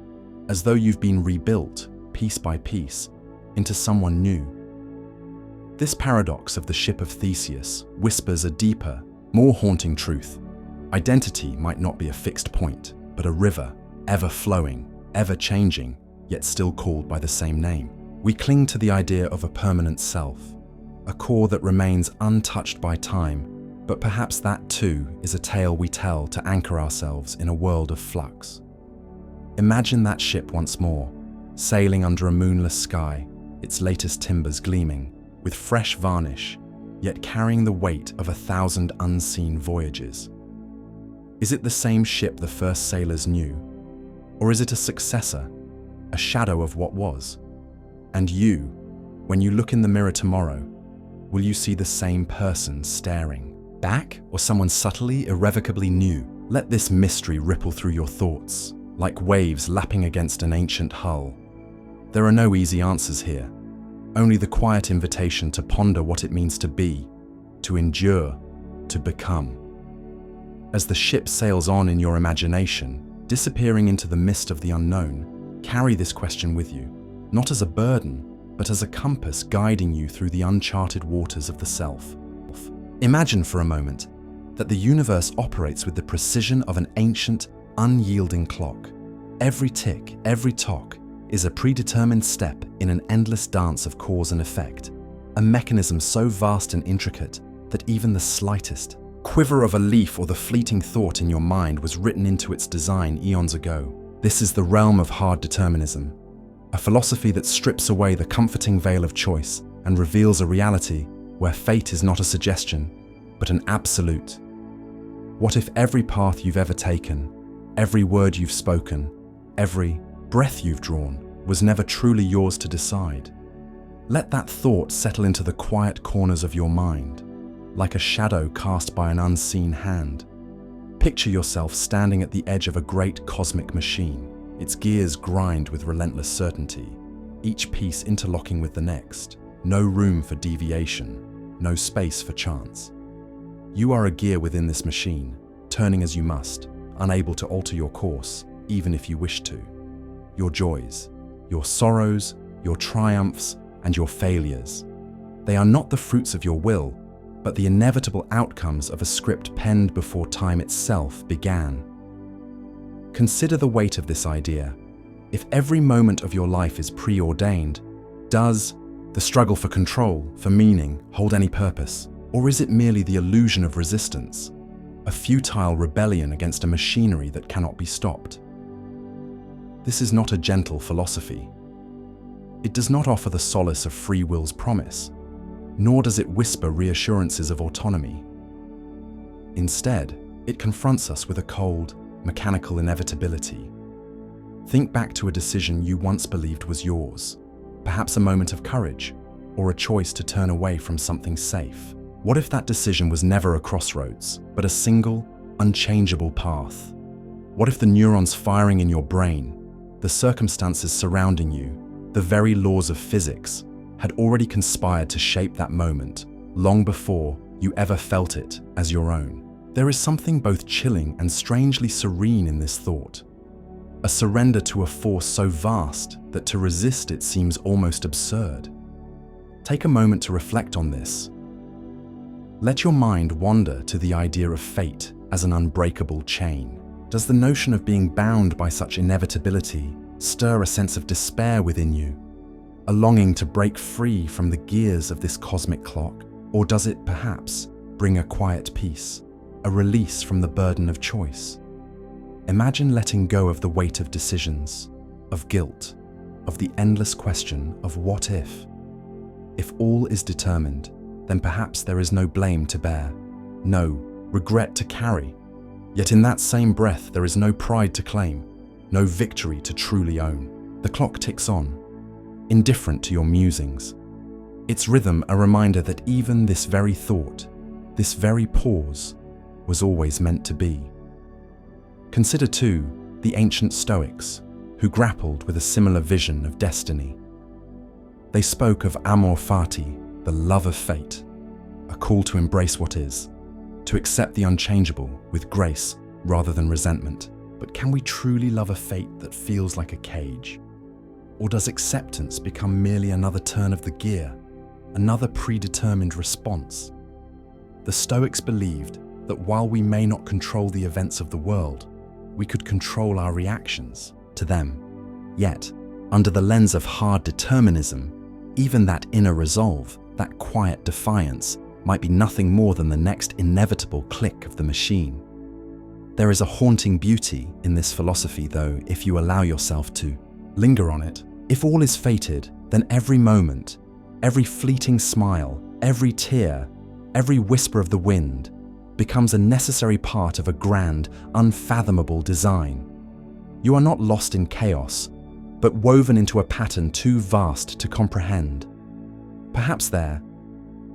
as though you've been rebuilt, piece by piece, into someone new? This paradox of the ship of Theseus whispers a deeper, more haunting truth. Identity might not be a fixed point, but a river, ever flowing, ever changing, yet still called by the same name. We cling to the idea of a permanent self, a core that remains untouched by time, but perhaps that too is a tale we tell to anchor ourselves in a world of flux. Imagine that ship once more, sailing under a moonless sky, its latest timbers gleaming, with fresh varnish, yet carrying the weight of 1,000 unseen voyages. Is it the same ship the first sailors knew? Or is it a successor, a shadow of what was? And you, when you look in the mirror tomorrow, will you see the same person staring back, or someone subtly, irrevocably new? Let this mystery ripple through your thoughts, like waves lapping against an ancient hull. There are no easy answers here, only the quiet invitation to ponder what it means to be, to endure, to become. As the ship sails on in your imagination, disappearing into the mist of the unknown, carry this question with you, not as a burden, but as a compass guiding you through the uncharted waters of the self. Imagine for a moment that the universe operates with the precision of an ancient, unyielding clock. Every tick, every tock is a predetermined step in an endless dance of cause and effect, a mechanism so vast and intricate that even the slightest quiver of a leaf or the fleeting thought in your mind was written into its design eons ago. This is the realm of hard determinism, a philosophy that strips away the comforting veil of choice and reveals a reality where fate is not a suggestion, but an absolute. What if every path you've ever taken, every word you've spoken, every breath you've drawn was never truly yours to decide? Let that thought settle into the quiet corners of your mind, like a shadow cast by an unseen hand. Picture yourself standing at the edge of a great cosmic machine. Its gears grind with relentless certainty, each piece interlocking with the next. No room for deviation, no space for chance. You are a gear within this machine, turning as you must, unable to alter your course, even if you wish to. Your joys, your sorrows, your triumphs, and your failures. They are not the fruits of your will, but the inevitable outcomes of a script penned before time itself began. Consider the weight of this idea. If every moment of your life is preordained, does the struggle for control, for meaning, hold any purpose? Or is it merely the illusion of resistance, a futile rebellion against a machinery that cannot be stopped? This is not a gentle philosophy. It does not offer the solace of free will's promise, nor does it whisper reassurances of autonomy. Instead, it confronts us with a cold, mechanical inevitability. Think back to a decision you once believed was yours, perhaps a moment of courage, or a choice to turn away from something safe. What if that decision was never a crossroads, but a single, unchangeable path? What if the neurons firing in your brain, the circumstances surrounding you, the very laws of physics, had already conspired to shape that moment, long before you ever felt it as your own? There is something both chilling and strangely serene in this thought, a surrender to a force so vast that to resist it seems almost absurd. Take a moment to reflect on this. Let your mind wander to the idea of fate as an unbreakable chain. Does the notion of being bound by such inevitability stir a sense of despair within you, a longing to break free from the gears of this cosmic clock? Or does it perhaps bring a quiet peace, a release from the burden of choice? Imagine letting go of the weight of decisions, of guilt, of the endless question of what if. If all is determined, then perhaps there is no blame to bear, no regret to carry. Yet in that same breath there is no pride to claim, no victory to truly own. The clock ticks on, indifferent to your musings, its rhythm a reminder that even this very thought, this very pause, was always meant to be. Consider too the ancient Stoics, who grappled with a similar vision of destiny. They spoke of amor fati, the love of fate, a call to embrace what is, to accept the unchangeable with grace rather than resentment. But can we truly love a fate that feels like a cage? Or does acceptance become merely another turn of the gear, another predetermined response? The Stoics believed that while we may not control the events of the world, we could control our reactions to them. Yet, under the lens of hard determinism, even that inner resolve, that quiet defiance, might be nothing more than the next inevitable click of the machine. There is a haunting beauty in this philosophy, though, if you allow yourself to linger on it. If all is fated, then every moment, every fleeting smile, every tear, every whisper of the wind becomes a necessary part of a grand, unfathomable design. You are not lost in chaos, but woven into a pattern too vast to comprehend. Perhaps there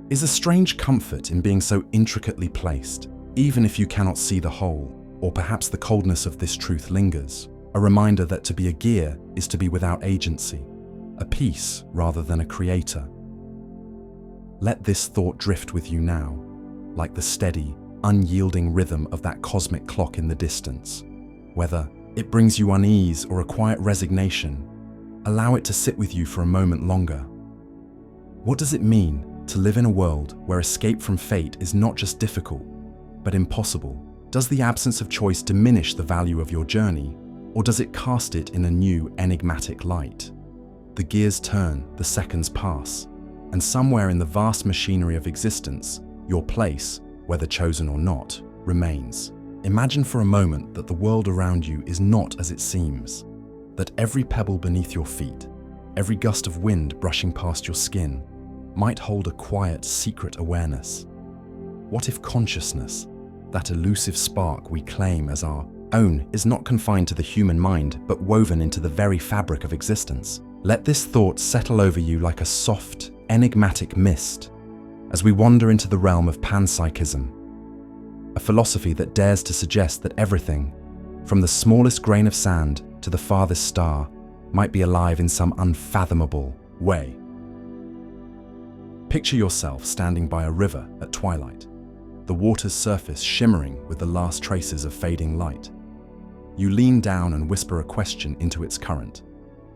is a strange comfort in being so intricately placed, even if you cannot see the whole, or perhaps the coldness of this truth lingers, a reminder that to be a gear is to be without agency, a piece rather than a creator. Let this thought drift with you now, like the steady, unyielding rhythm of that cosmic clock in the distance. Whether it brings you unease or a quiet resignation, allow it to sit with you for a moment longer. What does it mean to live in a world where escape from fate is not just difficult, but impossible? Does the absence of choice diminish the value of your journey, or does it cast it in a new, enigmatic light? The gears turn, the seconds pass, and somewhere in the vast machinery of existence, your place, whether chosen or not, remains. Imagine for a moment that the world around you is not as it seems, that every pebble beneath your feet, every gust of wind brushing past your skin, might hold a quiet, secret awareness. What if consciousness, that elusive spark we claim as our own, is not confined to the human mind, but woven into the very fabric of existence? Let this thought settle over you like a soft, enigmatic mist, as we wander into the realm of Panpsychism, a philosophy that dares to suggest that everything, from the smallest grain of sand to the farthest star, might be alive in some unfathomable way. Picture yourself standing by a river at twilight, the water's surface shimmering with the last traces of fading light. You lean down and whisper a question into its current,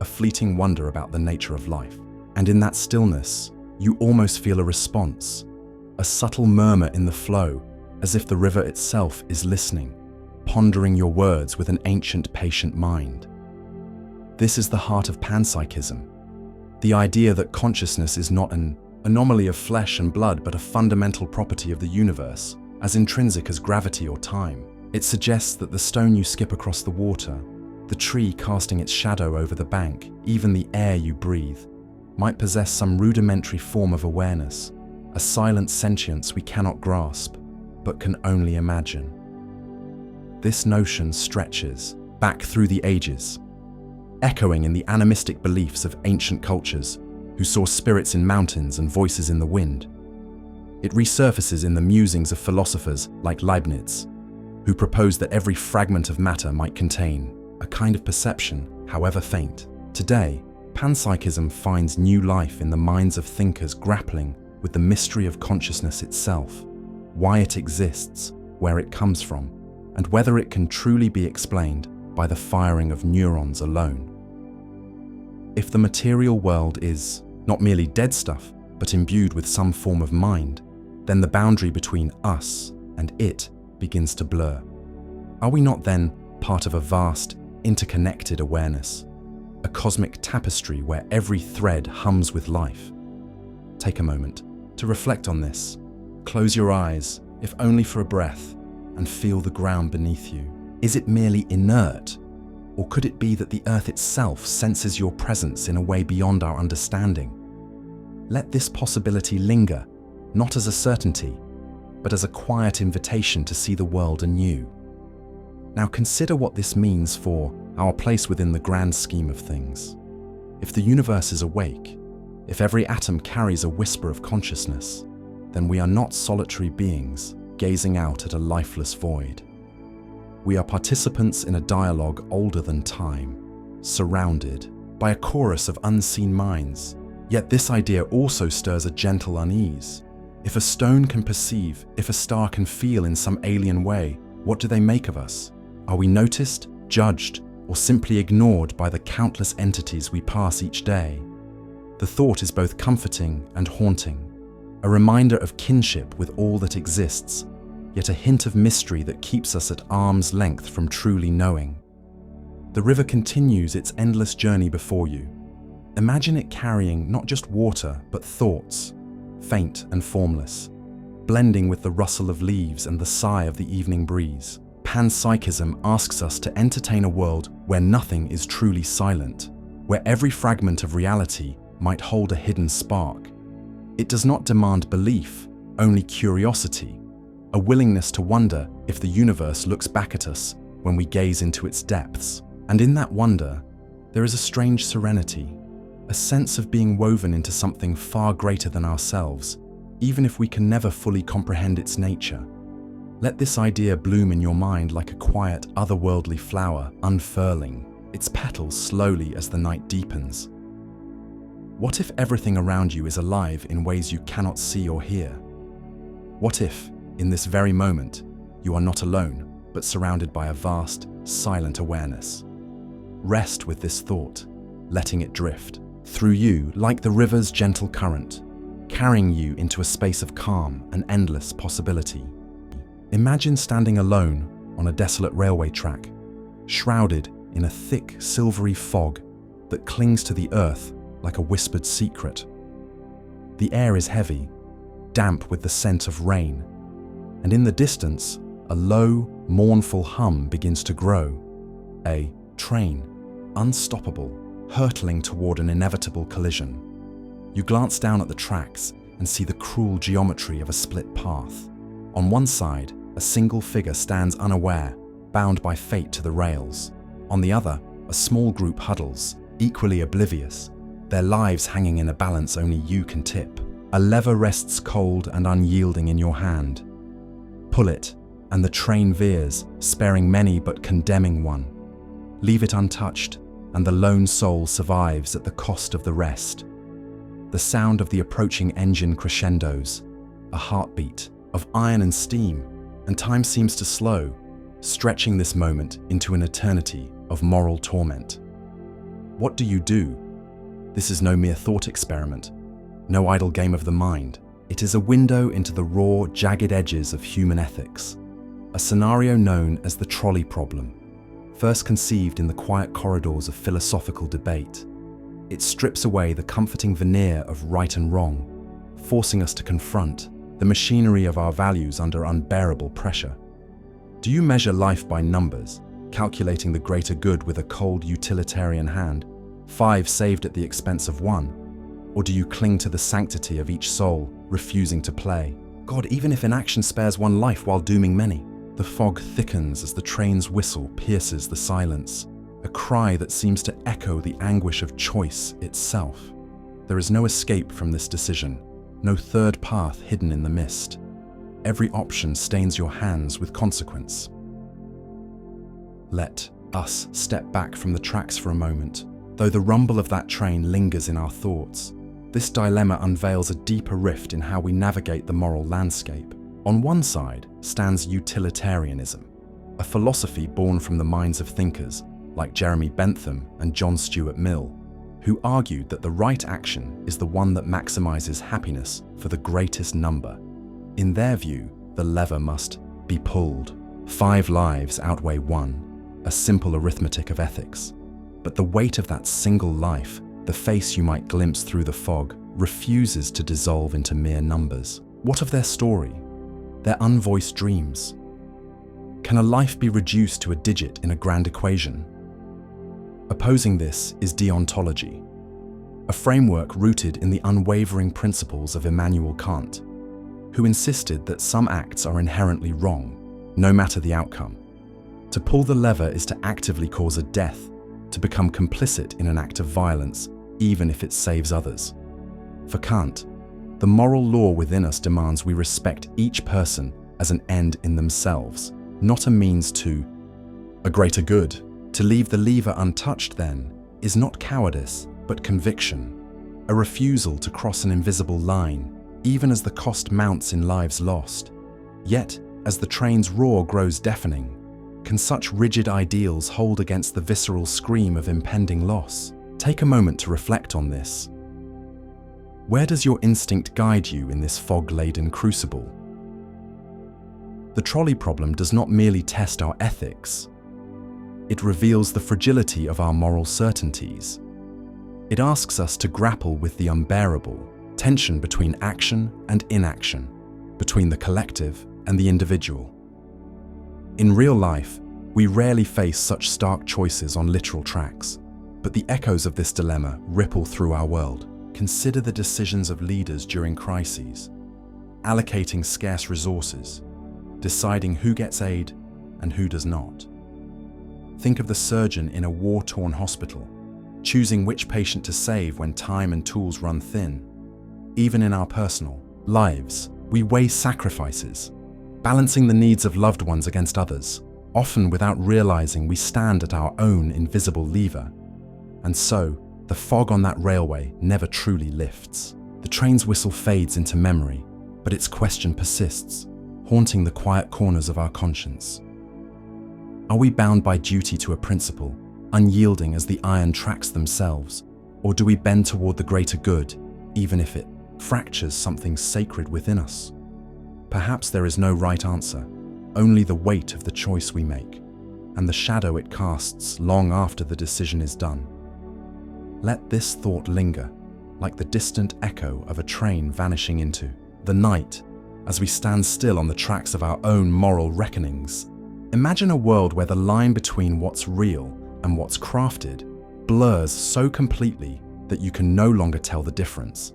a fleeting wonder about the nature of life. And in that stillness, you almost feel a response, a subtle murmur in the flow, as if the river itself is listening, pondering your words with an ancient, patient mind. This is the heart of panpsychism, the idea that consciousness is not an anomaly of flesh and blood, but a fundamental property of the universe, as intrinsic as gravity or time. It suggests that the stone you skip across the water, the tree casting its shadow over the bank, even the air you breathe, might possess some rudimentary form of awareness, a silent sentience we cannot grasp, but can only imagine. This notion stretches back through the ages, echoing in the animistic beliefs of ancient cultures who saw spirits in mountains and voices in the wind. It resurfaces in the musings of philosophers like Leibniz, who proposed that every fragment of matter might contain a kind of perception, however faint. Today, panpsychism finds new life in the minds of thinkers grappling with the mystery of consciousness itself, why it exists, where it comes from, and whether it can truly be explained by the firing of neurons alone. If the material world is not merely dead stuff, but imbued with some form of mind, then the boundary between us and it begins to blur. Are we not then part of a vast, interconnected awareness, a cosmic tapestry where every thread hums with life? Take a moment to reflect on this. Close your eyes, if only for a breath, and feel the ground beneath you. Is it merely inert? Or could it be that the earth itself senses your presence in a way beyond our understanding? Let this possibility linger, not as a certainty, but as a quiet invitation to see the world anew. Now consider what this means for our place within the grand scheme of things. If the universe is awake, if every atom carries a whisper of consciousness, then we are not solitary beings gazing out at a lifeless void. We are participants in a dialogue older than time, surrounded by a chorus of unseen minds. Yet this idea also stirs a gentle unease. If a stone can perceive, if a star can feel in some alien way, what do they make of us? Are we noticed, judged, or simply ignored by the countless entities we pass each day? The thought is both comforting and haunting, a reminder of kinship with all that exists, yet a hint of mystery that keeps us at arm's length from truly knowing. The river continues its endless journey before you. Imagine it carrying not just water, but thoughts, faint and formless, blending with the rustle of leaves and the sigh of the evening breeze. Panpsychism asks us to entertain a world where nothing is truly silent, where every fragment of reality might hold a hidden spark. It does not demand belief, only curiosity, a willingness to wonder if the universe looks back at us when we gaze into its depths. And in that wonder, there is a strange serenity, a sense of being woven into something far greater than ourselves, even if we can never fully comprehend its nature. Let this idea bloom in your mind like a quiet, otherworldly flower unfurling its petals slowly as the night deepens. What if everything around you is alive in ways you cannot see or hear? What if, in this very moment, you are not alone, but surrounded by a vast, silent awareness? Rest with this thought, letting it drift through you like the river's gentle current, carrying you into a space of calm and endless possibility. Imagine standing alone on a desolate railway track, shrouded in a thick, silvery fog that clings to the earth like a whispered secret. The air is heavy, damp with the scent of rain, and in the distance, a low, mournful hum begins to grow. A train, unstoppable, hurtling toward an inevitable collision. You glance down at the tracks and see the cruel geometry of a split path. On one side, a single figure stands unaware, bound by fate to the rails. On the other, a small group huddles, equally oblivious, their lives hanging in a balance only you can tip. A lever rests cold and unyielding in your hand. Pull it, and the train veers, sparing many but condemning one. Leave it untouched, and the lone soul survives at the cost of the rest. The sound of the approaching engine crescendos, a heartbeat of iron and steam, and time seems to slow, stretching this moment into an eternity of moral torment. What do you do? This is no mere thought experiment, no idle game of the mind. It is a window into the raw, jagged edges of human ethics, a scenario known as the trolley problem, first conceived in the quiet corridors of philosophical debate. It strips away the comforting veneer of right and wrong, forcing us to confront the machinery of our values under unbearable pressure. Do you measure life by numbers, calculating the greater good with a cold utilitarian hand, 5 saved at the expense of 1? Or do you cling to the sanctity of each soul, refusing to play God even if inaction spares one life while dooming many? The fog thickens as the train's whistle pierces the silence, a cry that seems to echo the anguish of choice itself. There is no escape from this decision, no third path hidden in the mist. Every option stains your hands with consequence. Let us step back from the tracks for a moment. Though the rumble of that train lingers in our thoughts, this dilemma unveils a deeper rift in how we navigate the moral landscape. On one side stands utilitarianism, a philosophy born from the minds of thinkers like Jeremy Bentham and John Stuart Mill, who argued that the right action is the one that maximizes happiness for the greatest number. In their view, the lever must be pulled. 5 lives outweigh 1, a simple arithmetic of ethics. But the weight of that single life, the face you might glimpse through the fog, refuses to dissolve into mere numbers. What of their story? Their unvoiced dreams? Can a life be reduced to a digit in a grand equation? Opposing this is deontology, a framework rooted in the unwavering principles of Immanuel Kant, who insisted that some acts are inherently wrong, no matter the outcome. To pull the lever is to actively cause a death, to become complicit in an act of violence, even if it saves others. For Kant, the moral law within us demands we respect each person as an end in themselves, not a means to a greater good. To leave the lever untouched, then, is not cowardice, but conviction, a refusal to cross an invisible line, even as the cost mounts in lives lost. Yet, as the train's roar grows deafening, can such rigid ideals hold against the visceral scream of impending loss? Take a moment to reflect on this. Where does your instinct guide you in this fog-laden crucible? The trolley problem does not merely test our ethics. It reveals the fragility of our moral certainties. It asks us to grapple with the unbearable tension between action and inaction, between the collective and the individual. In real life, we rarely face such stark choices on literal tracks, but the echoes of this dilemma ripple through our world. Consider the decisions of leaders during crises, allocating scarce resources, deciding who gets aid and who does not. Think of the surgeon in a war-torn hospital, choosing which patient to save when time and tools run thin. Even in our personal lives, we weigh sacrifices, balancing the needs of loved ones against others, often without realizing we stand at our own invisible lever. And so, the fog on that railway never truly lifts. The train's whistle fades into memory, but its question persists, haunting the quiet corners of our conscience. Are we bound by duty to a principle, unyielding as the iron tracks themselves, or do we bend toward the greater good, even if it fractures something sacred within us? Perhaps there is no right answer, only the weight of the choice we make, and the shadow it casts long after the decision is done. Let this thought linger, like the distant echo of a train vanishing into the night, as we stand still on the tracks of our own moral reckonings. Imagine a world where the line between what's real and what's crafted blurs so completely that you can no longer tell the difference.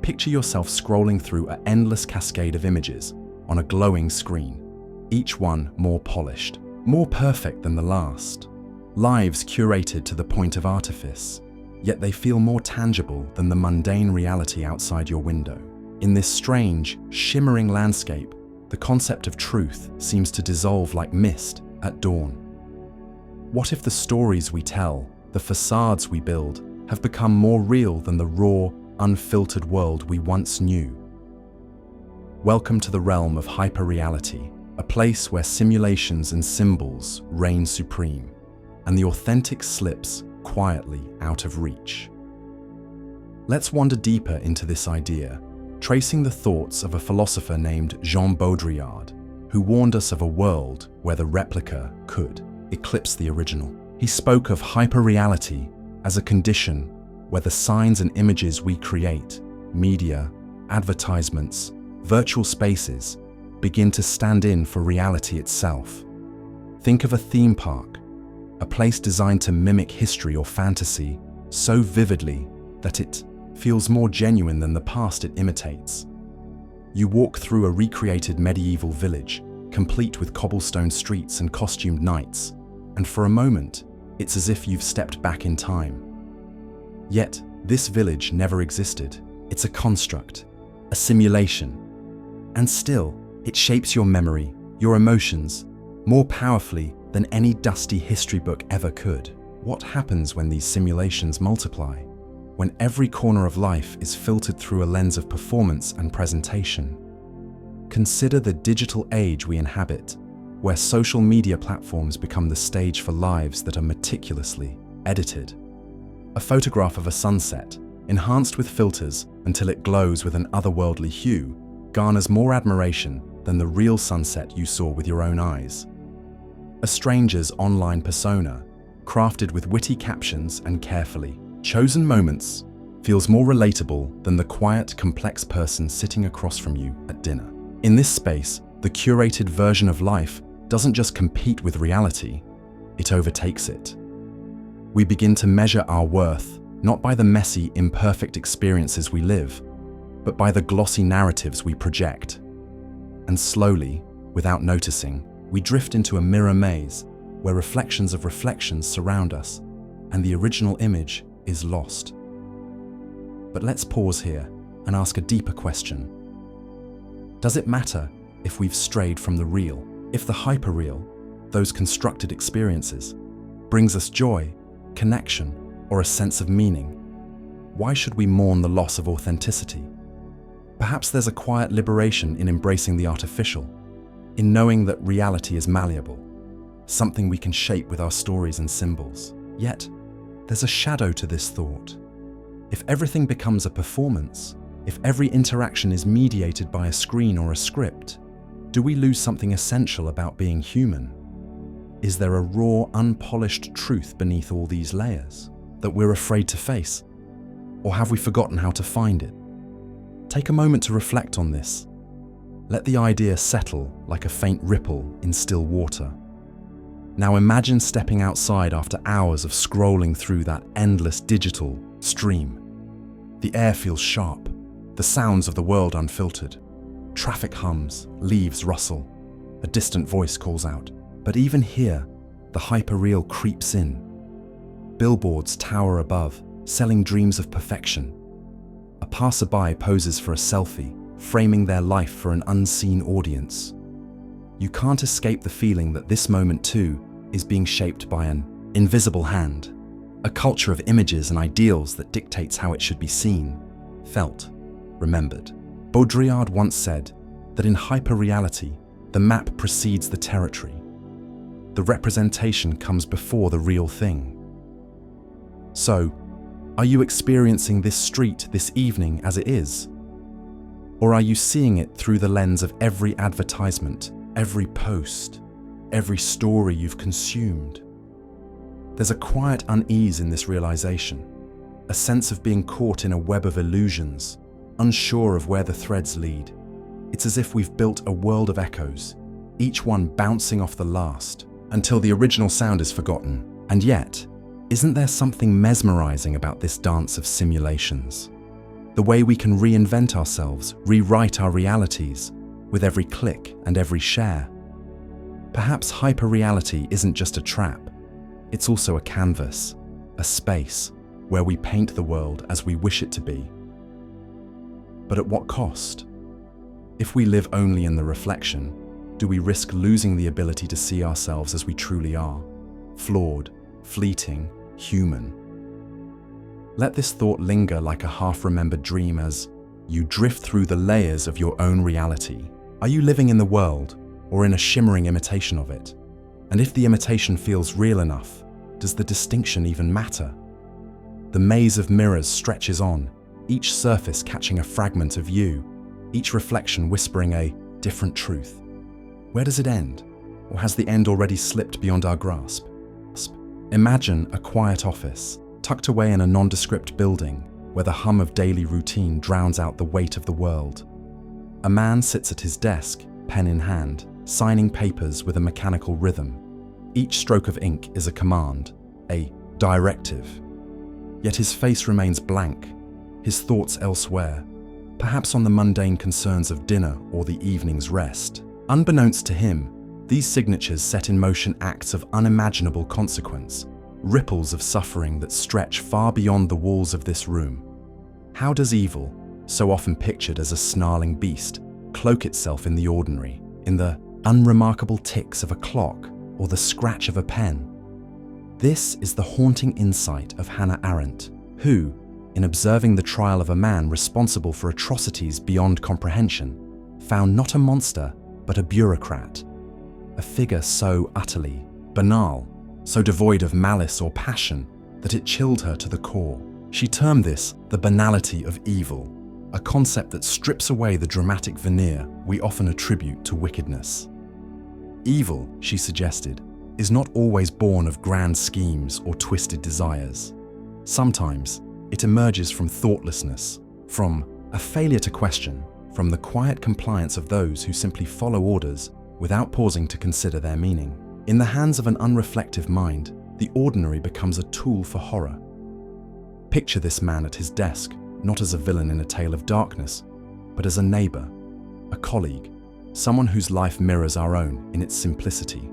Picture yourself scrolling through an endless cascade of images on a glowing screen, each one more polished, more perfect than the last. Lives curated to the point of artifice, yet they feel more tangible than the mundane reality outside your window. In this strange, shimmering landscape, the concept of truth seems to dissolve like mist at dawn. What if the stories we tell, the facades we build, have become more real than the raw, unfiltered world we once knew? Welcome to the realm of hyperreality, a place where simulations and symbols reign supreme, and the authentic slips quietly out of reach. Let's wander deeper into this idea, tracing the thoughts of a philosopher named Jean Baudrillard, who warned us of a world where the replica could eclipse the original. He spoke of hyperreality as a condition where the signs and images we create, media, advertisements, virtual spaces, begin to stand in for reality itself. Think of a theme park, a place designed to mimic history or fantasy so vividly that it feels more genuine than the past it imitates. You walk through a recreated medieval village, complete with cobblestone streets and costumed knights, and for a moment, it's as if you've stepped back in time. Yet, this village never existed. It's a construct, a simulation. And still, it shapes your memory, your emotions, more powerfully than any dusty history book ever could. What happens when these simulations multiply? When every corner of life is filtered through a lens of performance and presentation? Consider the digital age we inhabit, where social media platforms become the stage for lives that are meticulously edited. A photograph of a sunset, enhanced with filters until it glows with an otherworldly hue, garners more admiration than the real sunset you saw with your own eyes. A stranger's online persona, crafted with witty captions and carefully chosen moments, feels more relatable than the quiet, complex person sitting across from you at dinner. In this space, the curated version of life doesn't just compete with reality, it overtakes it. We begin to measure our worth not by the messy, imperfect experiences we live, but by the glossy narratives we project. And slowly, without noticing, we drift into a mirror maze where reflections of reflections surround us, and the original image is lost. But let's pause here and ask a deeper question. Does it matter if we've strayed from the real? If the hyperreal, those constructed experiences, brings us joy, connection, or a sense of meaning, why should we mourn the loss of authenticity? Perhaps there's a quiet liberation in embracing the artificial, in knowing that reality is malleable, something we can shape with our stories and symbols. Yet, there's a shadow to this thought. If everything becomes a performance, if every interaction is mediated by a screen or a script, do we lose something essential about being human? Is there a raw, unpolished truth beneath all these layers that we're afraid to face? Or have we forgotten how to find it? Take a moment to reflect on this. Let the idea settle like a faint ripple in still water. Now imagine stepping outside after hours of scrolling through that endless digital stream. The air feels sharp, the sounds of the world unfiltered. Traffic hums, leaves rustle, a distant voice calls out. But even here, the hyperreal creeps in. Billboards tower above, selling dreams of perfection. A passerby poses for a selfie, framing their life for an unseen audience. You can't escape the feeling that this moment too is being shaped by an invisible hand, a culture of images and ideals that dictates how it should be seen, felt, remembered. Baudrillard once said that in hyperreality, the map precedes the territory. The representation comes before the real thing. So, are you experiencing this street this evening as it is? Or are you seeing it through the lens of every advertisement, every post, every story you've consumed? There's a quiet unease in this realization, a sense of being caught in a web of illusions, unsure of where the threads lead. It's as if we've built a world of echoes, each one bouncing off the last, until the original sound is forgotten. And yet, isn't there something mesmerizing about this dance of simulations? The way we can reinvent ourselves, rewrite our realities, with every click and every share. Perhaps hyperreality isn't just a trap, it's also a canvas, a space, where we paint the world as we wish it to be. But at what cost? If we live only in the reflection, do we risk losing the ability to see ourselves as we truly are, flawed, fleeting, human? Let this thought linger like a half-remembered dream as you drift through the layers of your own reality. Are you living in the world, or in a shimmering imitation of it? And if the imitation feels real enough, does the distinction even matter? The maze of mirrors stretches on, each surface catching a fragment of you, each reflection whispering a different truth. Where does it end? Or has the end already slipped beyond our grasp? Imagine a quiet office, tucked away in a nondescript building, where the hum of daily routine drowns out the weight of the world. A man sits at his desk, pen in hand, signing papers with a mechanical rhythm. Each stroke of ink is a command, a directive. Yet his face remains blank, his thoughts elsewhere, perhaps on the mundane concerns of dinner or the evening's rest. Unbeknownst to him, these signatures set in motion acts of unimaginable consequence, ripples of suffering that stretch far beyond the walls of this room. How does evil, so often pictured as a snarling beast, cloak itself in the ordinary, in the unremarkable ticks of a clock or the scratch of a pen? This is the haunting insight of Hannah Arendt, who, in observing the trial of a man responsible for atrocities beyond comprehension, found not a monster, but a bureaucrat, a figure so utterly banal, so devoid of malice or passion that it chilled her to the core. She termed this the banality of evil, a concept that strips away the dramatic veneer we often attribute to wickedness. Evil, she suggested, is not always born of grand schemes or twisted desires. Sometimes it emerges from thoughtlessness, from a failure to question, from the quiet compliance of those who simply follow orders without pausing to consider their meaning. In the hands of an unreflective mind, the ordinary becomes a tool for horror. Picture this man at his desk, not as a villain in a tale of darkness, but as a neighbor, a colleague, someone whose life mirrors our own in its simplicity.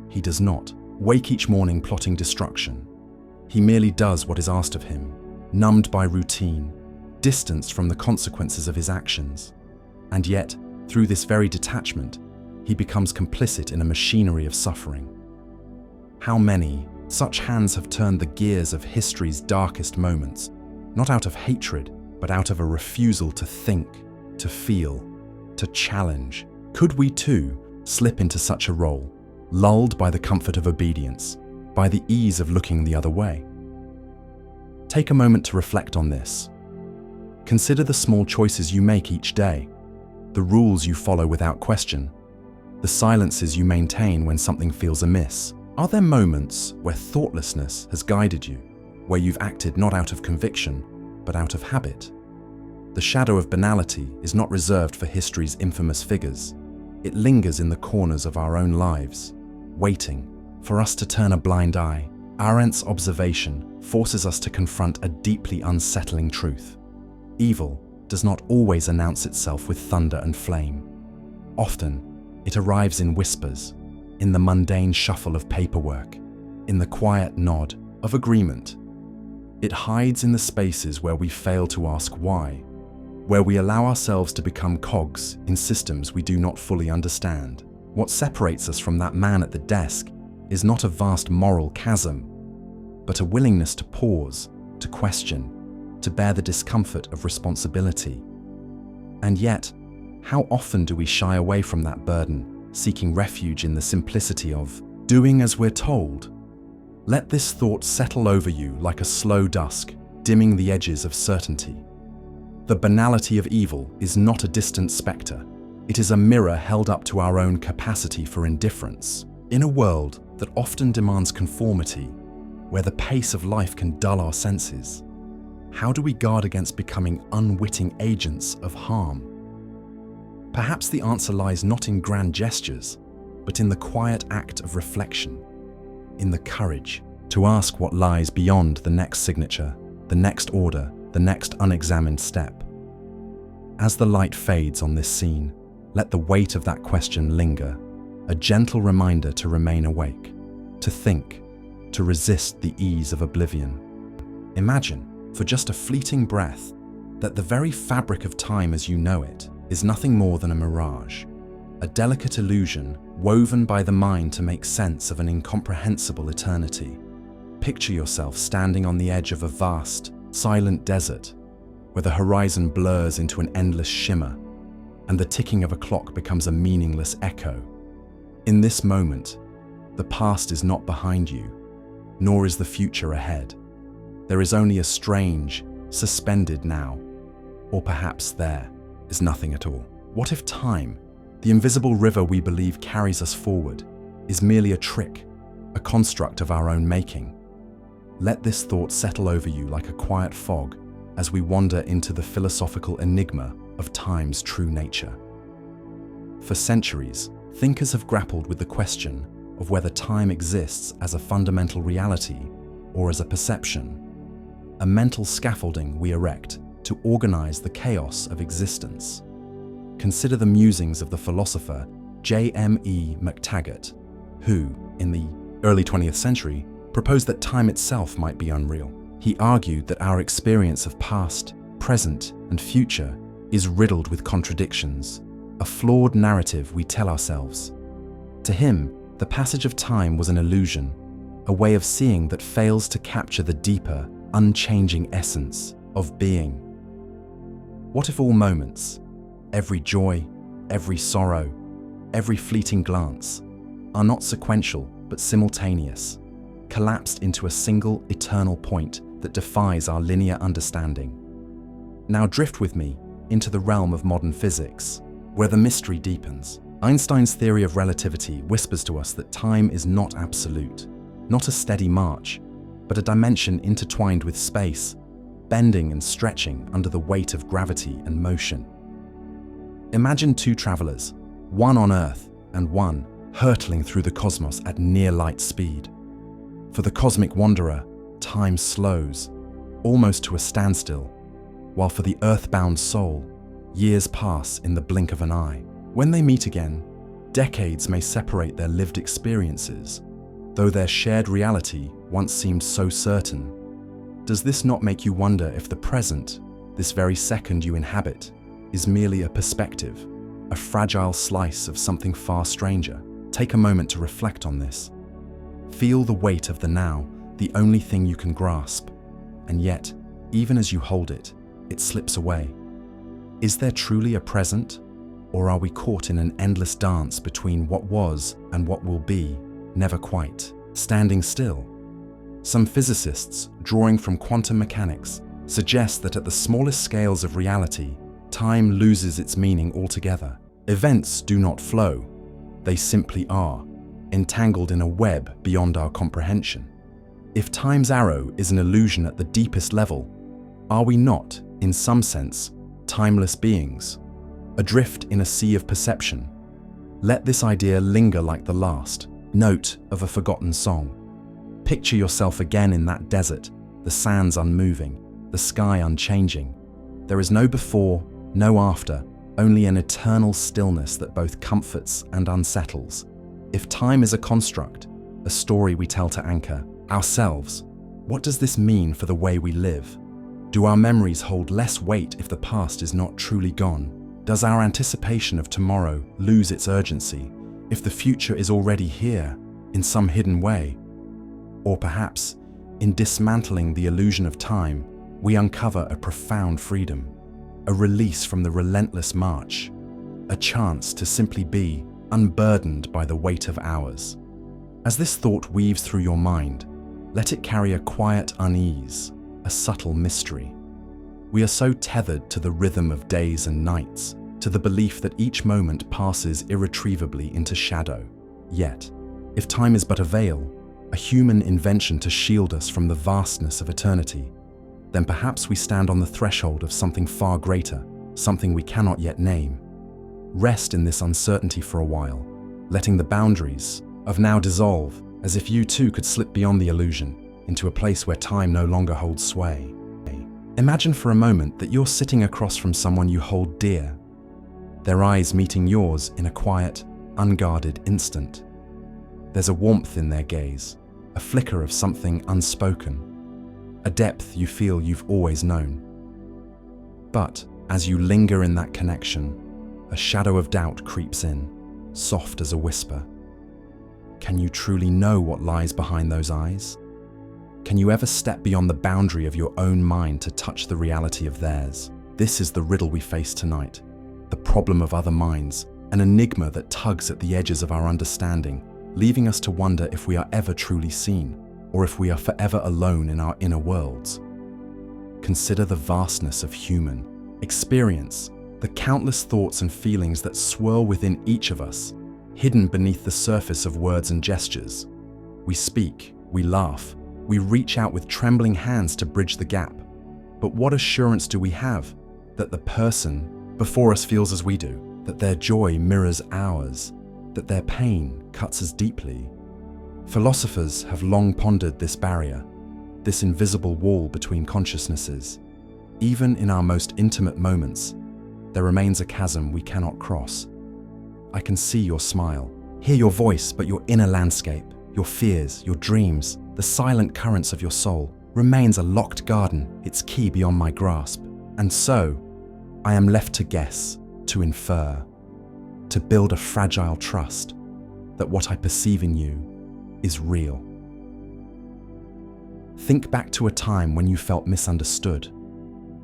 He does not wake each morning plotting destruction. He merely does what is asked of him, numbed by routine, distanced from the consequences of his actions. And yet, through this very detachment, he becomes complicit in a machinery of suffering. How many such hands have turned the gears of history's darkest moments, not out of hatred, but out of a refusal to think, to feel, to challenge? Could we too slip into such a role, lulled by the comfort of obedience, by the ease of looking the other way? Take a moment to reflect on this. Consider the small choices you make each day, the rules you follow without question, the silences you maintain when something feels amiss. Are there moments where thoughtlessness has guided you, where you've acted not out of conviction, but out of habit? The shadow of banality is not reserved for history's infamous figures. It lingers in the corners of our own lives, waiting for us to turn a blind eye. Arendt's observation forces us to confront a deeply unsettling truth. Evil does not always announce itself with thunder and flame. Often, it arrives in whispers, in the mundane shuffle of paperwork, in the quiet nod of agreement. It hides in the spaces where we fail to ask why, where we allow ourselves to become cogs in systems we do not fully understand. What separates us from that man at the desk is not a vast moral chasm, but a willingness to pause, to question, to bear the discomfort of responsibility. And yet, how often do we shy away from that burden, seeking refuge in the simplicity of doing as we're told? Let this thought settle over you like a slow dusk, dimming the edges of certainty. The banality of evil is not a distant spectre. It is a mirror held up to our own capacity for indifference. In a world that often demands conformity, where the pace of life can dull our senses, how do we guard against becoming unwitting agents of harm? Perhaps the answer lies not in grand gestures, but in the quiet act of reflection, in the courage to ask what lies beyond the next signature, the next order, the next unexamined step. As the light fades on this scene, let the weight of that question linger, a gentle reminder to remain awake, to think, to resist the ease of oblivion. Imagine, for just a fleeting breath, that the very fabric of time as you know it is nothing more than a mirage, a delicate illusion woven by the mind to make sense of an incomprehensible eternity. Picture yourself standing on the edge of a vast, silent desert, where the horizon blurs into an endless shimmer, and the ticking of a clock becomes a meaningless echo. In this moment, the past is not behind you, nor is the future ahead. There is only a strange, suspended now, or perhaps there is nothing at all. What if time, the invisible river we believe carries us forward, is merely a trick, a construct of our own making? Let this thought settle over you like a quiet fog as we wander into the philosophical enigma of time's true nature. For centuries, thinkers have grappled with the question of whether time exists as a fundamental reality or as a perception, a mental scaffolding we erect to organize the chaos of existence. Consider the musings of the philosopher J.M.E. McTaggart, who, in the early 20th century, proposed that time itself might be unreal. He argued that our experience of past, present, and future is riddled with contradictions, a flawed narrative we tell ourselves. To him, the passage of time was an illusion, a way of seeing that fails to capture the deeper, unchanging essence of being. What if all moments, every joy, every sorrow, every fleeting glance, are not sequential but simultaneous, collapsed into a single eternal point that defies our linear understanding? Now drift with me into the realm of modern physics, where the mystery deepens. Einstein's theory of relativity whispers to us that time is not absolute, not a steady march, but a dimension intertwined with space, bending and stretching under the weight of gravity and motion. Imagine two travelers, one on Earth and one hurtling through the cosmos at near light speed. For the cosmic wanderer, time slows, almost to a standstill, while for the earthbound soul, years pass in the blink of an eye. When they meet again, decades may separate their lived experiences, though their shared reality once seemed so certain. Does this not make you wonder if the present, this very second you inhabit, is merely a perspective, a fragile slice of something far stranger? Take a moment to reflect on this. Feel the weight of the now, the only thing you can grasp, and yet, even as you hold it, it slips away. Is there truly a present, or are we caught in an endless dance between what was and what will be, never quite standing still? Some physicists, drawing from quantum mechanics, suggest that at the smallest scales of reality, time loses its meaning altogether. Events do not flow, they simply are, entangled in a web beyond our comprehension. If time's arrow is an illusion at the deepest level, are we not, in some sense, timeless beings, adrift in a sea of perception. Let this idea linger like the last note of a forgotten song. Picture yourself again in that desert, the sands unmoving, the sky unchanging. There is no before, no after, only an eternal stillness that both comforts and unsettles. If time is a construct, a story we tell to anchor ourselves, what does this mean for the way we live? Do our memories hold less weight if the past is not truly gone? Does our anticipation of tomorrow lose its urgency if the future is already here in some hidden way? Or perhaps, in dismantling the illusion of time, we uncover a profound freedom, a release from the relentless march, a chance to simply be unburdened by the weight of hours. As this thought weaves through your mind, let it carry a quiet unease, a subtle mystery. We are so tethered to the rhythm of days and nights, to the belief that each moment passes irretrievably into shadow. Yet, if time is but a veil, a human invention to shield us from the vastness of eternity, then perhaps we stand on the threshold of something far greater, something we cannot yet name. Rest in this uncertainty for a while, letting the boundaries of now dissolve, as if you too could slip beyond the illusion into a place where time no longer holds sway. Imagine for a moment that you're sitting across from someone you hold dear, their eyes meeting yours in a quiet, unguarded instant. There's a warmth in their gaze, a flicker of something unspoken, a depth you feel you've always known. But as you linger in that connection, a shadow of doubt creeps in, soft as a whisper. Can you truly know what lies behind those eyes? Can you ever step beyond the boundary of your own mind to touch the reality of theirs? This is the riddle we face tonight, the problem of other minds, an enigma that tugs at the edges of our understanding, leaving us to wonder if we are ever truly seen, or if we are forever alone in our inner worlds. Consider the vastness of human experience, the countless thoughts and feelings that swirl within each of us, hidden beneath the surface of words and gestures. We speak, we laugh, we reach out with trembling hands to bridge the gap. But what assurance do we have that the person before us feels as we do, that their joy mirrors ours, that their pain cuts as deeply? Philosophers have long pondered this barrier, this invisible wall between consciousnesses. Even in our most intimate moments, there remains a chasm we cannot cross. I can see your smile, hear your voice, but your inner landscape, your fears, your dreams, the silent currents of your soul, remains a locked garden, its key beyond my grasp. And so, I am left to guess, to infer, to build a fragile trust that what I perceive in you is real. Think back to a time when you felt misunderstood,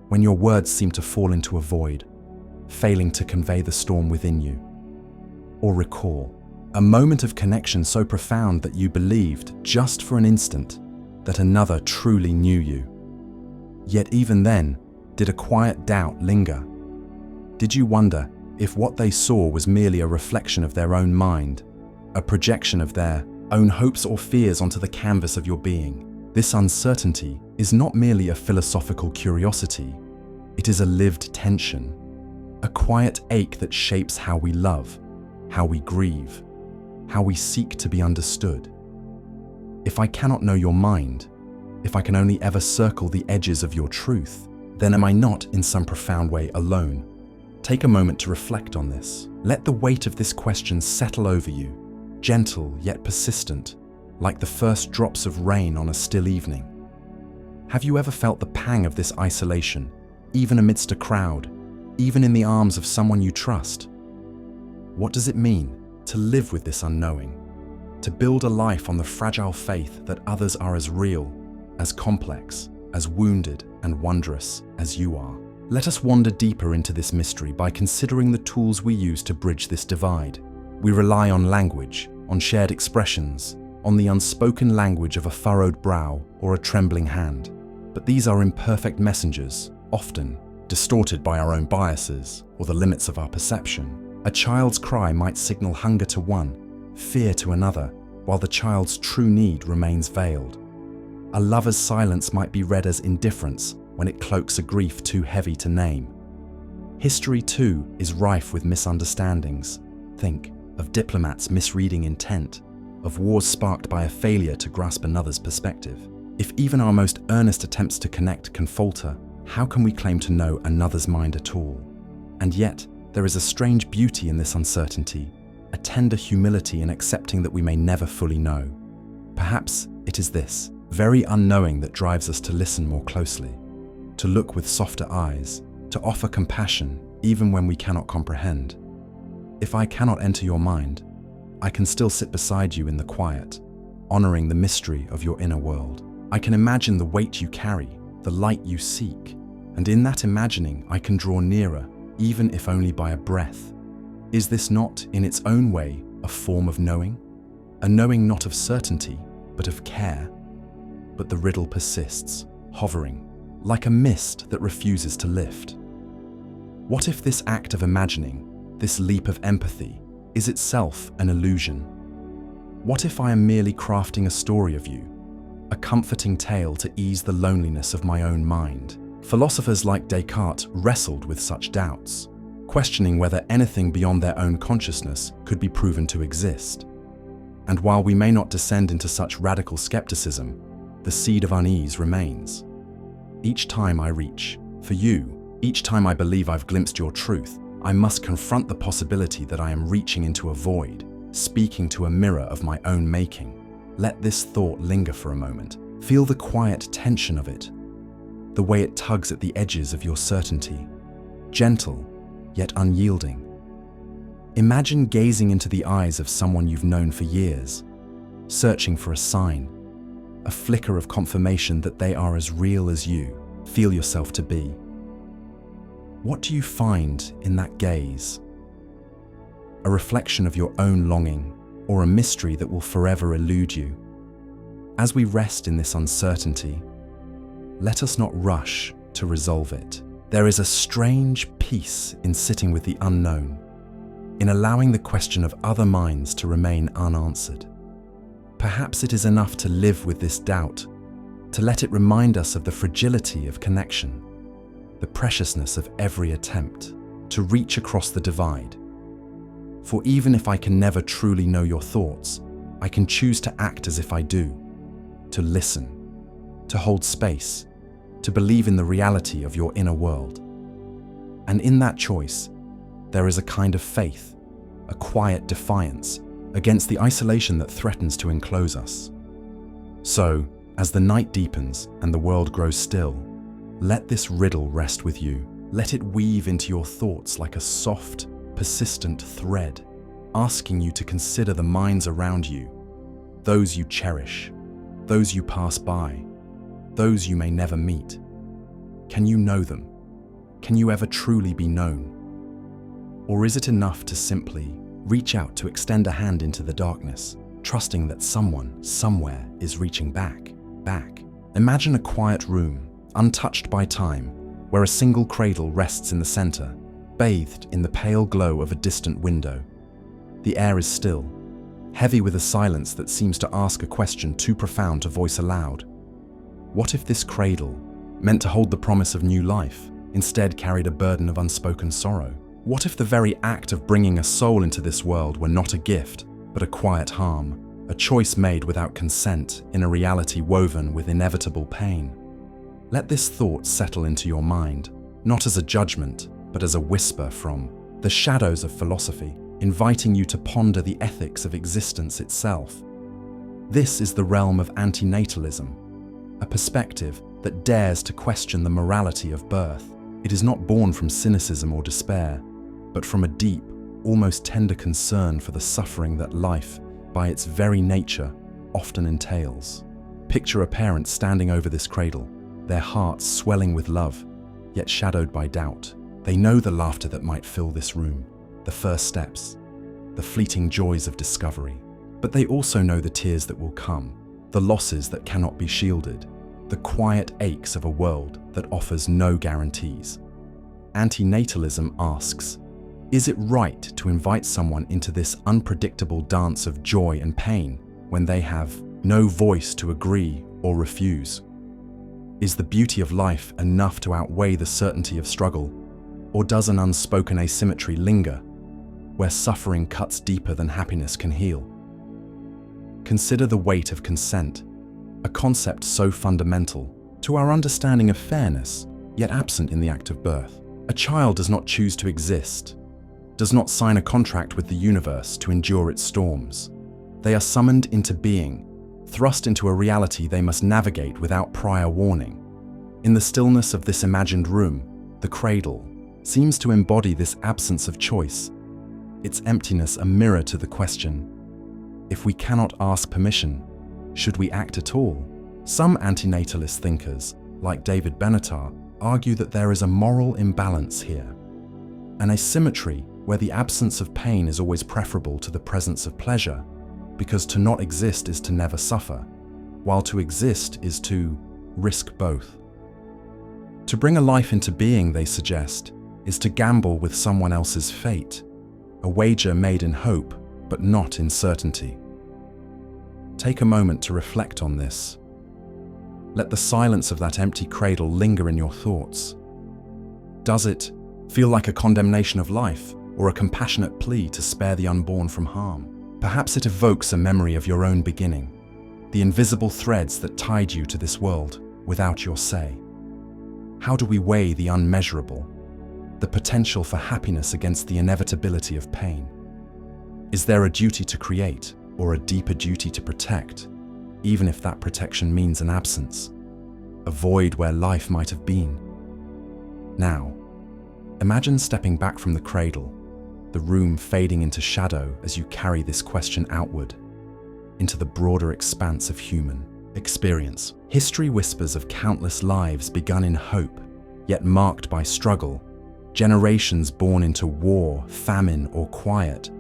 when your words seemed to fall into a void, failing to convey the storm within you. Or recall a moment of connection so profound that you believed, just for an instant, that another truly knew you. Yet even then, did a quiet doubt linger? Did you wonder if what they saw was merely a reflection of their own mind, a projection of their own hopes or fears onto the canvas of your being? This uncertainty is not merely a philosophical curiosity, it is a lived tension, a quiet ache that shapes how we love, how we grieve, how we seek to be understood. If I cannot know your mind, if I can only ever circle the edges of your truth, then am I not in some profound way alone? Take a moment to reflect on this. Let the weight of this question settle over you, gentle yet persistent, like the first drops of rain on a still evening. Have you ever felt the pang of this isolation, even amidst a crowd, even in the arms of someone you trust? What does it mean to live with this unknowing, to build a life on the fragile faith that others are as real, as complex, as wounded and wondrous as you are? Let us wander deeper into this mystery by considering the tools we use to bridge this divide. We rely on language, on shared expressions, on the unspoken language of a furrowed brow or a trembling hand. But these are imperfect messengers, often distorted by our own biases or the limits of our perception. A child's cry might signal hunger to one, fear to another, while the child's true need remains veiled. A lover's silence might be read as indifference when it cloaks a grief too heavy to name. History, too, is rife with misunderstandings. Think of diplomats misreading intent, of wars sparked by a failure to grasp another's perspective. If even our most earnest attempts to connect can falter, how can we claim to know another's mind at all? And yet, there is a strange beauty in this uncertainty, a tender humility in accepting that we may never fully know. Perhaps it is this very unknowing that drives us to listen more closely, to look with softer eyes, to offer compassion even when we cannot comprehend. If I cannot enter your mind, I can still sit beside you in the quiet, honoring the mystery of your inner world. I can imagine the weight you carry, the light you seek, and in that imagining I can draw nearer, even if only by a breath. Is this not, in its own way, a form of knowing? A knowing not of certainty, but of care? But the riddle persists, hovering, like a mist that refuses to lift. What if this act of imagining, this leap of empathy, is itself an illusion? What if I am merely crafting a story of you, a comforting tale to ease the loneliness of my own mind? Philosophers like Descartes wrestled with such doubts, questioning whether anything beyond their own consciousness could be proven to exist. And while we may not descend into such radical skepticism, the seed of unease remains. Each time I reach for you, each time I believe I've glimpsed your truth, I must confront the possibility that I am reaching into a void, speaking to a mirror of my own making. Let this thought linger for a moment. Feel the quiet tension of it, the way it tugs at the edges of your certainty, gentle yet unyielding. Imagine gazing into the eyes of someone you've known for years, searching for a sign, a flicker of confirmation that they are as real as you feel yourself to be. What do you find in that gaze? A reflection of your own longing, or a mystery that will forever elude you? As we rest in this uncertainty, let us not rush to resolve it. There is a strange peace in sitting with the unknown, in allowing the question of other minds to remain unanswered. Perhaps it is enough to live with this doubt, to let it remind us of the fragility of connection, the preciousness of every attempt to reach across the divide. For even if I can never truly know your thoughts, I can choose to act as if I do, to listen, to hold space, to believe in the reality of your inner world. And in that choice, there is a kind of faith, a quiet defiance against the isolation that threatens to enclose us. So, as the night deepens and the world grows still, let this riddle rest with you. Let it weave into your thoughts like a soft, persistent thread, asking you to consider the minds around you, those you cherish, those you pass by, those you may never meet. Can you know them? Can you ever truly be known? Or is it enough to simply reach out to extend a hand into the darkness, trusting that someone, somewhere is reaching back? Imagine a quiet room, untouched by time, where a single cradle rests in the center, bathed in the pale glow of a distant window. The air is still, heavy with a silence that seems to ask a question too profound to voice aloud. What if this cradle, meant to hold the promise of new life, instead carried a burden of unspoken sorrow? What if the very act of bringing a soul into this world were not a gift, but a quiet harm, a choice made without consent in a reality woven with inevitable pain? Let this thought settle into your mind, not as a judgment, but as a whisper from the shadows of philosophy, inviting you to ponder the ethics of existence itself. This is the realm of antinatalism, a perspective that dares to question the morality of birth. It is not born from cynicism or despair, but from a deep, almost tender concern for the suffering that life, by its very nature, often entails. Picture a parent standing over this cradle, their hearts swelling with love, yet shadowed by doubt. They know the laughter that might fill this room, the first steps, the fleeting joys of discovery. But they also know the tears that will come, the losses that cannot be shielded, the quiet aches of a world that offers no guarantees. Antinatalism asks, is it right to invite someone into this unpredictable dance of joy and pain when they have no voice to agree or refuse? Is the beauty of life enough to outweigh the certainty of struggle? Or does an unspoken asymmetry linger, where suffering cuts deeper than happiness can heal? Consider the weight of consent, a concept so fundamental to our understanding of fairness, yet absent in the act of birth. A child does not choose to exist, does not sign a contract with the universe to endure its storms. They are summoned into being, thrust into a reality they must navigate without prior warning. In the stillness of this imagined room, the cradle seems to embody this absence of choice, its emptiness a mirror to the question, if we cannot ask permission, should we act at all? Some antinatalist thinkers, like David Benatar, argue that there is a moral imbalance here, an asymmetry where the absence of pain is always preferable to the presence of pleasure, because to not exist is to never suffer, while to exist is to risk both. To bring a life into being, they suggest, is to gamble with someone else's fate, a wager made in hope, but not in certainty. Take a moment to reflect on this. Let the silence of that empty cradle linger in your thoughts. Does it feel like a condemnation of life or a compassionate plea to spare the unborn from harm? Perhaps it evokes a memory of your own beginning, the invisible threads that tied you to this world without your say. How do we weigh the unmeasurable, the potential for happiness against the inevitability of pain? Is there a duty to create or a deeper duty to protect, even if that protection means an absence, a void where life might have been? Now, imagine stepping back from the cradle, the room fading into shadow as you carry this question outward, into the broader expanse of human experience. History whispers of countless lives begun in hope, yet marked by struggle, generations born into war, famine, or quiet,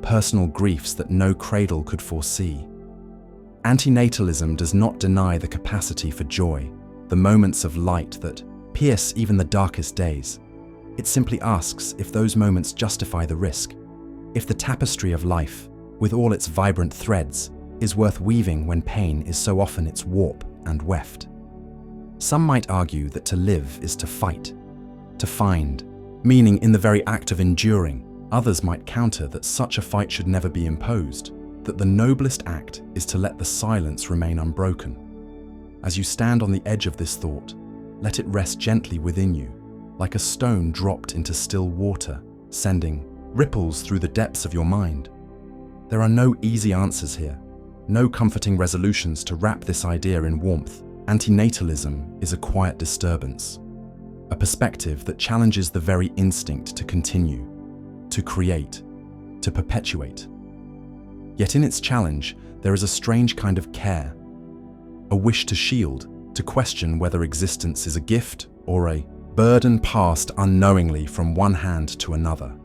personal griefs that no cradle could foresee. Antinatalism does not deny the capacity for joy, the moments of light that pierce even the darkest days. It simply asks if those moments justify the risk, if the tapestry of life, with all its vibrant threads, is worth weaving when pain is so often its warp and weft. Some might argue that to live is to fight, to find meaning in the very act of enduring. Others might counter that such a fight should never be imposed, that the noblest act is to let the silence remain unbroken. As you stand on the edge of this thought, let it rest gently within you, like a stone dropped into still water, sending ripples through the depths of your mind. There are no easy answers here, no comforting resolutions to wrap this idea in warmth. Antinatalism is a quiet disturbance, a perspective that challenges the very instinct to continue, to create, to perpetuate. Yet in its challenge, there is a strange kind of care, a wish to shield, to question whether existence is a gift or a burden passed unknowingly from one hand to another.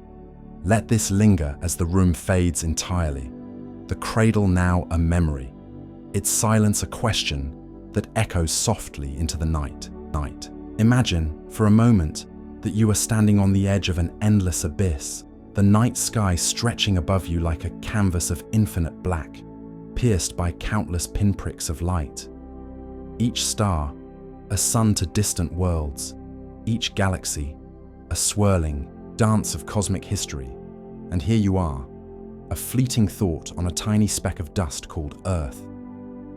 Let this linger as the room fades entirely, the cradle now a memory, its silence a question that echoes softly into the night. Imagine, for a moment, that you are standing on the edge of an endless abyss, the night sky stretching above you like a canvas of infinite black, pierced by countless pinpricks of light. Each star, a sun to distant worlds, each galaxy, a swirling dance of cosmic history. And here you are, a fleeting thought on a tiny speck of dust called Earth.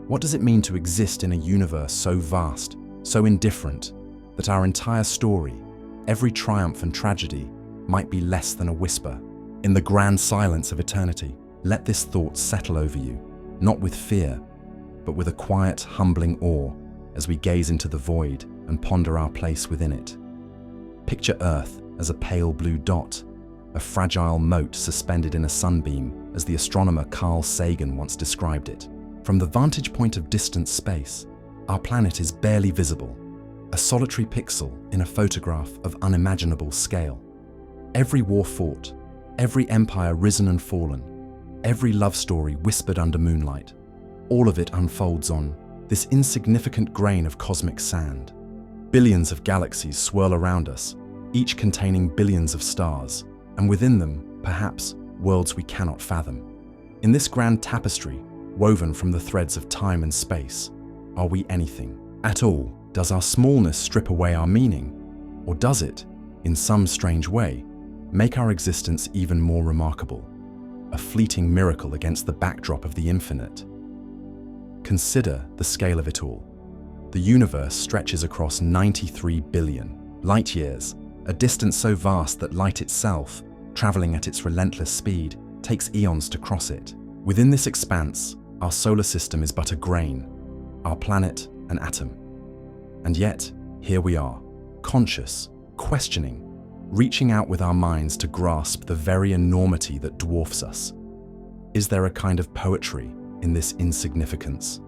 What does it mean to exist in a universe so vast, so indifferent, that our entire story, every triumph and tragedy, might be less than a whisper? In the grand silence of eternity, let this thought settle over you, not with fear, but with a quiet, humbling awe as we gaze into the void and ponder our place within it. Picture Earth as a pale blue dot, a fragile mote suspended in a sunbeam, as the astronomer Carl Sagan once described it. From the vantage point of distant space, our planet is barely visible, a solitary pixel in a photograph of unimaginable scale. Every war fought, every empire risen and fallen, every love story whispered under moonlight, all of it unfolds on this insignificant grain of cosmic sand. Billions of galaxies swirl around us, each containing billions of stars, and within them, perhaps, worlds we cannot fathom. In this grand tapestry, woven from the threads of time and space, are we anything at all? Does our smallness strip away our meaning? Or does it, in some strange way, make our existence even more remarkable, a fleeting miracle against the backdrop of the infinite. Consider the scale of it all. The universe stretches across 93 billion light-years, a distance so vast that light itself, traveling at its relentless speed, takes eons to cross it. Within this expanse, our solar system is but a grain, our planet an atom. And yet, here we are, conscious, questioning, reaching out with our minds to grasp the very enormity that dwarfs us. Is there a kind of poetry in this insignificance?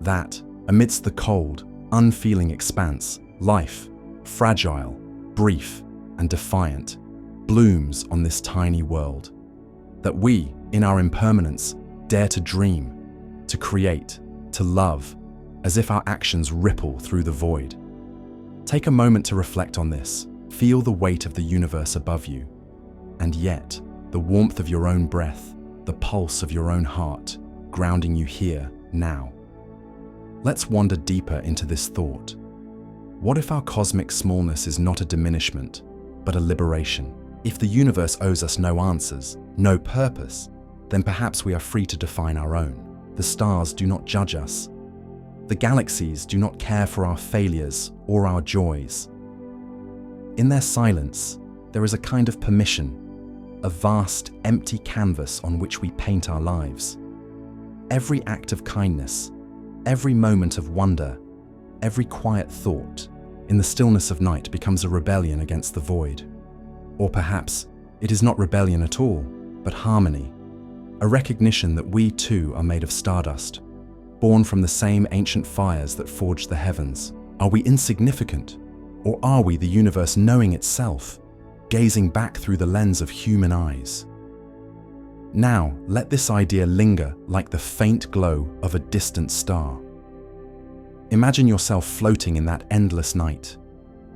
That, amidst the cold, unfeeling expanse, life, fragile, brief, and defiant, blooms on this tiny world. That we, in our impermanence, dare to dream, to create, to love, as if our actions ripple through the void. Take a moment to reflect on this. Feel the weight of the universe above you, and yet the warmth of your own breath, the pulse of your own heart, grounding you here, now. Let's wander deeper into this thought. What if our cosmic smallness is not a diminishment, but a liberation? If the universe owes us no answers, no purpose, then perhaps we are free to define our own. The stars do not judge us. The galaxies do not care for our failures or our joys. In their silence, there is a kind of permission, a vast, empty canvas on which we paint our lives. Every act of kindness, every moment of wonder, every quiet thought, in the stillness of night becomes a rebellion against the void. Or perhaps it is not rebellion at all, but harmony, a recognition that we too are made of stardust, born from the same ancient fires that forged the heavens. Are we insignificant? Or are we the universe knowing itself, gazing back through the lens of human eyes? Now, let this idea linger like the faint glow of a distant star. Imagine yourself floating in that endless night,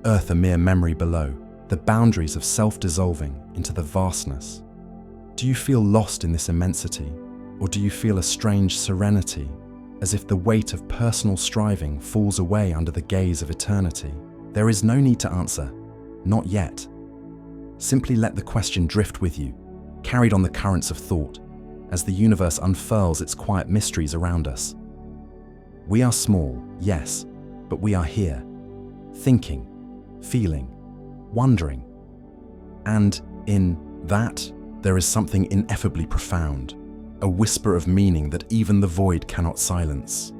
Earth a mere memory below, the boundaries of self-dissolving into the vastness. Do you feel lost in this immensity, or do you feel a strange serenity, as if the weight of personal striving falls away under the gaze of eternity? There is no need to answer, not yet. Simply let the question drift with you, carried on the currents of thought, as the universe unfurls its quiet mysteries around us. We are small, yes, but we are here, thinking, feeling, wondering. And in that, there is something ineffably profound, a whisper of meaning that even the void cannot silence.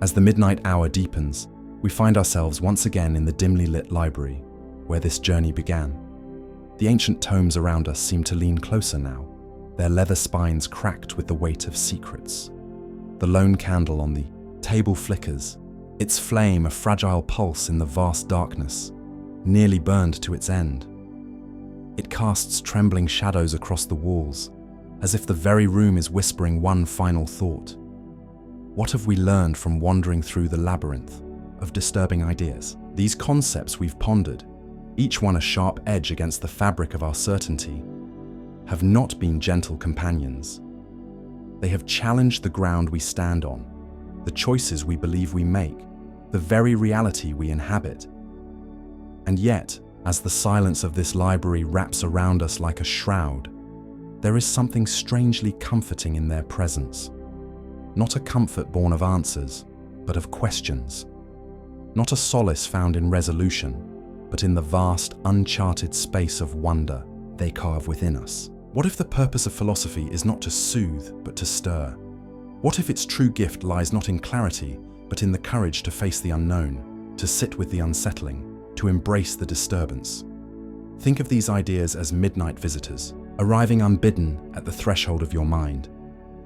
As the midnight hour deepens, we find ourselves once again in the dimly lit library, where this journey began. The ancient tomes around us seem to lean closer now, their leather spines cracked with the weight of secrets. The lone candle on the table flickers, its flame a fragile pulse in the vast darkness, nearly burned to its end. It casts trembling shadows across the walls, as if the very room is whispering one final thought. What have we learned from wandering through the labyrinth of disturbing ideas? These concepts we've pondered, each one a sharp edge against the fabric of our certainty, have not been gentle companions. They have challenged the ground we stand on, the choices we believe we make, the very reality we inhabit. And yet, as the silence of this library wraps around us like a shroud, there is something strangely comforting in their presence. Not a comfort born of answers, but of questions. Not a solace found in resolution, but in the vast, uncharted space of wonder they carve within us. What if the purpose of philosophy is not to soothe, but to stir? What if its true gift lies not in clarity, but in the courage to face the unknown, to sit with the unsettling, to embrace the disturbance? Think of these ideas as midnight visitors, arriving unbidden at the threshold of your mind.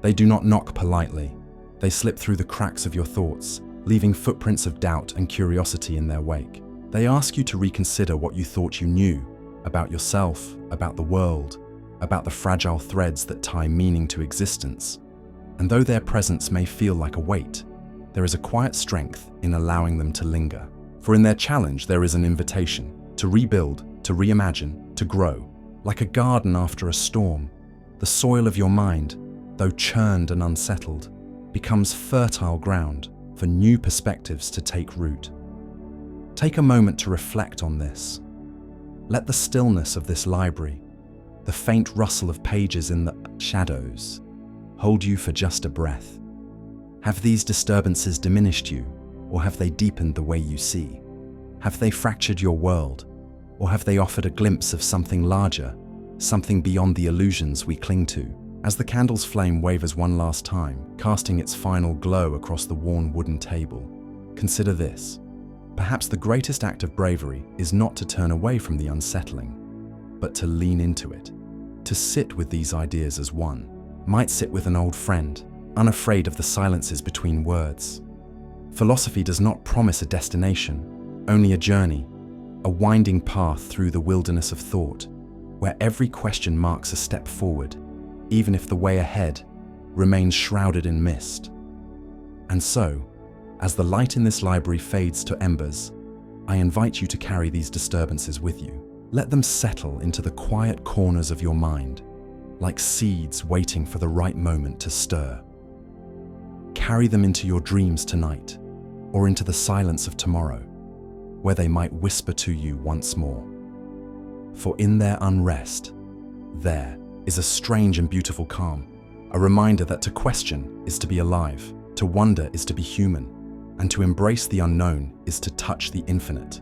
They do not knock politely. They slip through the cracks of your thoughts, leaving footprints of doubt and curiosity in their wake. They ask you to reconsider what you thought you knew about yourself, about the world, about the fragile threads that tie meaning to existence. And though their presence may feel like a weight, there is a quiet strength in allowing them to linger. For in their challenge there is an invitation to rebuild, to reimagine, to grow. Like a garden after a storm, the soil of your mind, though churned and unsettled, becomes fertile ground for new perspectives to take root. Take a moment to reflect on this. Let the stillness of this library, the faint rustle of pages in the shadows, hold you for just a breath. Have these disturbances diminished you, or have they deepened the way you see? Have they fractured your world, or have they offered a glimpse of something larger, something beyond the illusions we cling to? As the candle's flame wavers one last time, casting its final glow across the worn wooden table, consider this. Perhaps the greatest act of bravery is not to turn away from the unsettling, but to lean into it, to sit with these ideas as one. Might sit with an old friend, unafraid of the silences between words. Philosophy does not promise a destination, only a journey, a winding path through the wilderness of thought, where every question marks a step forward, even if the way ahead remains shrouded in mist. And so, as the light in this library fades to embers, I invite you to carry these disturbances with you. Let them settle into the quiet corners of your mind, like seeds waiting for the right moment to stir. Carry them into your dreams tonight, or into the silence of tomorrow, where they might whisper to you once more. For in their unrest, there is a strange and beautiful calm, a reminder that to question is to be alive, to wonder is to be human, and to embrace the unknown is to touch the infinite.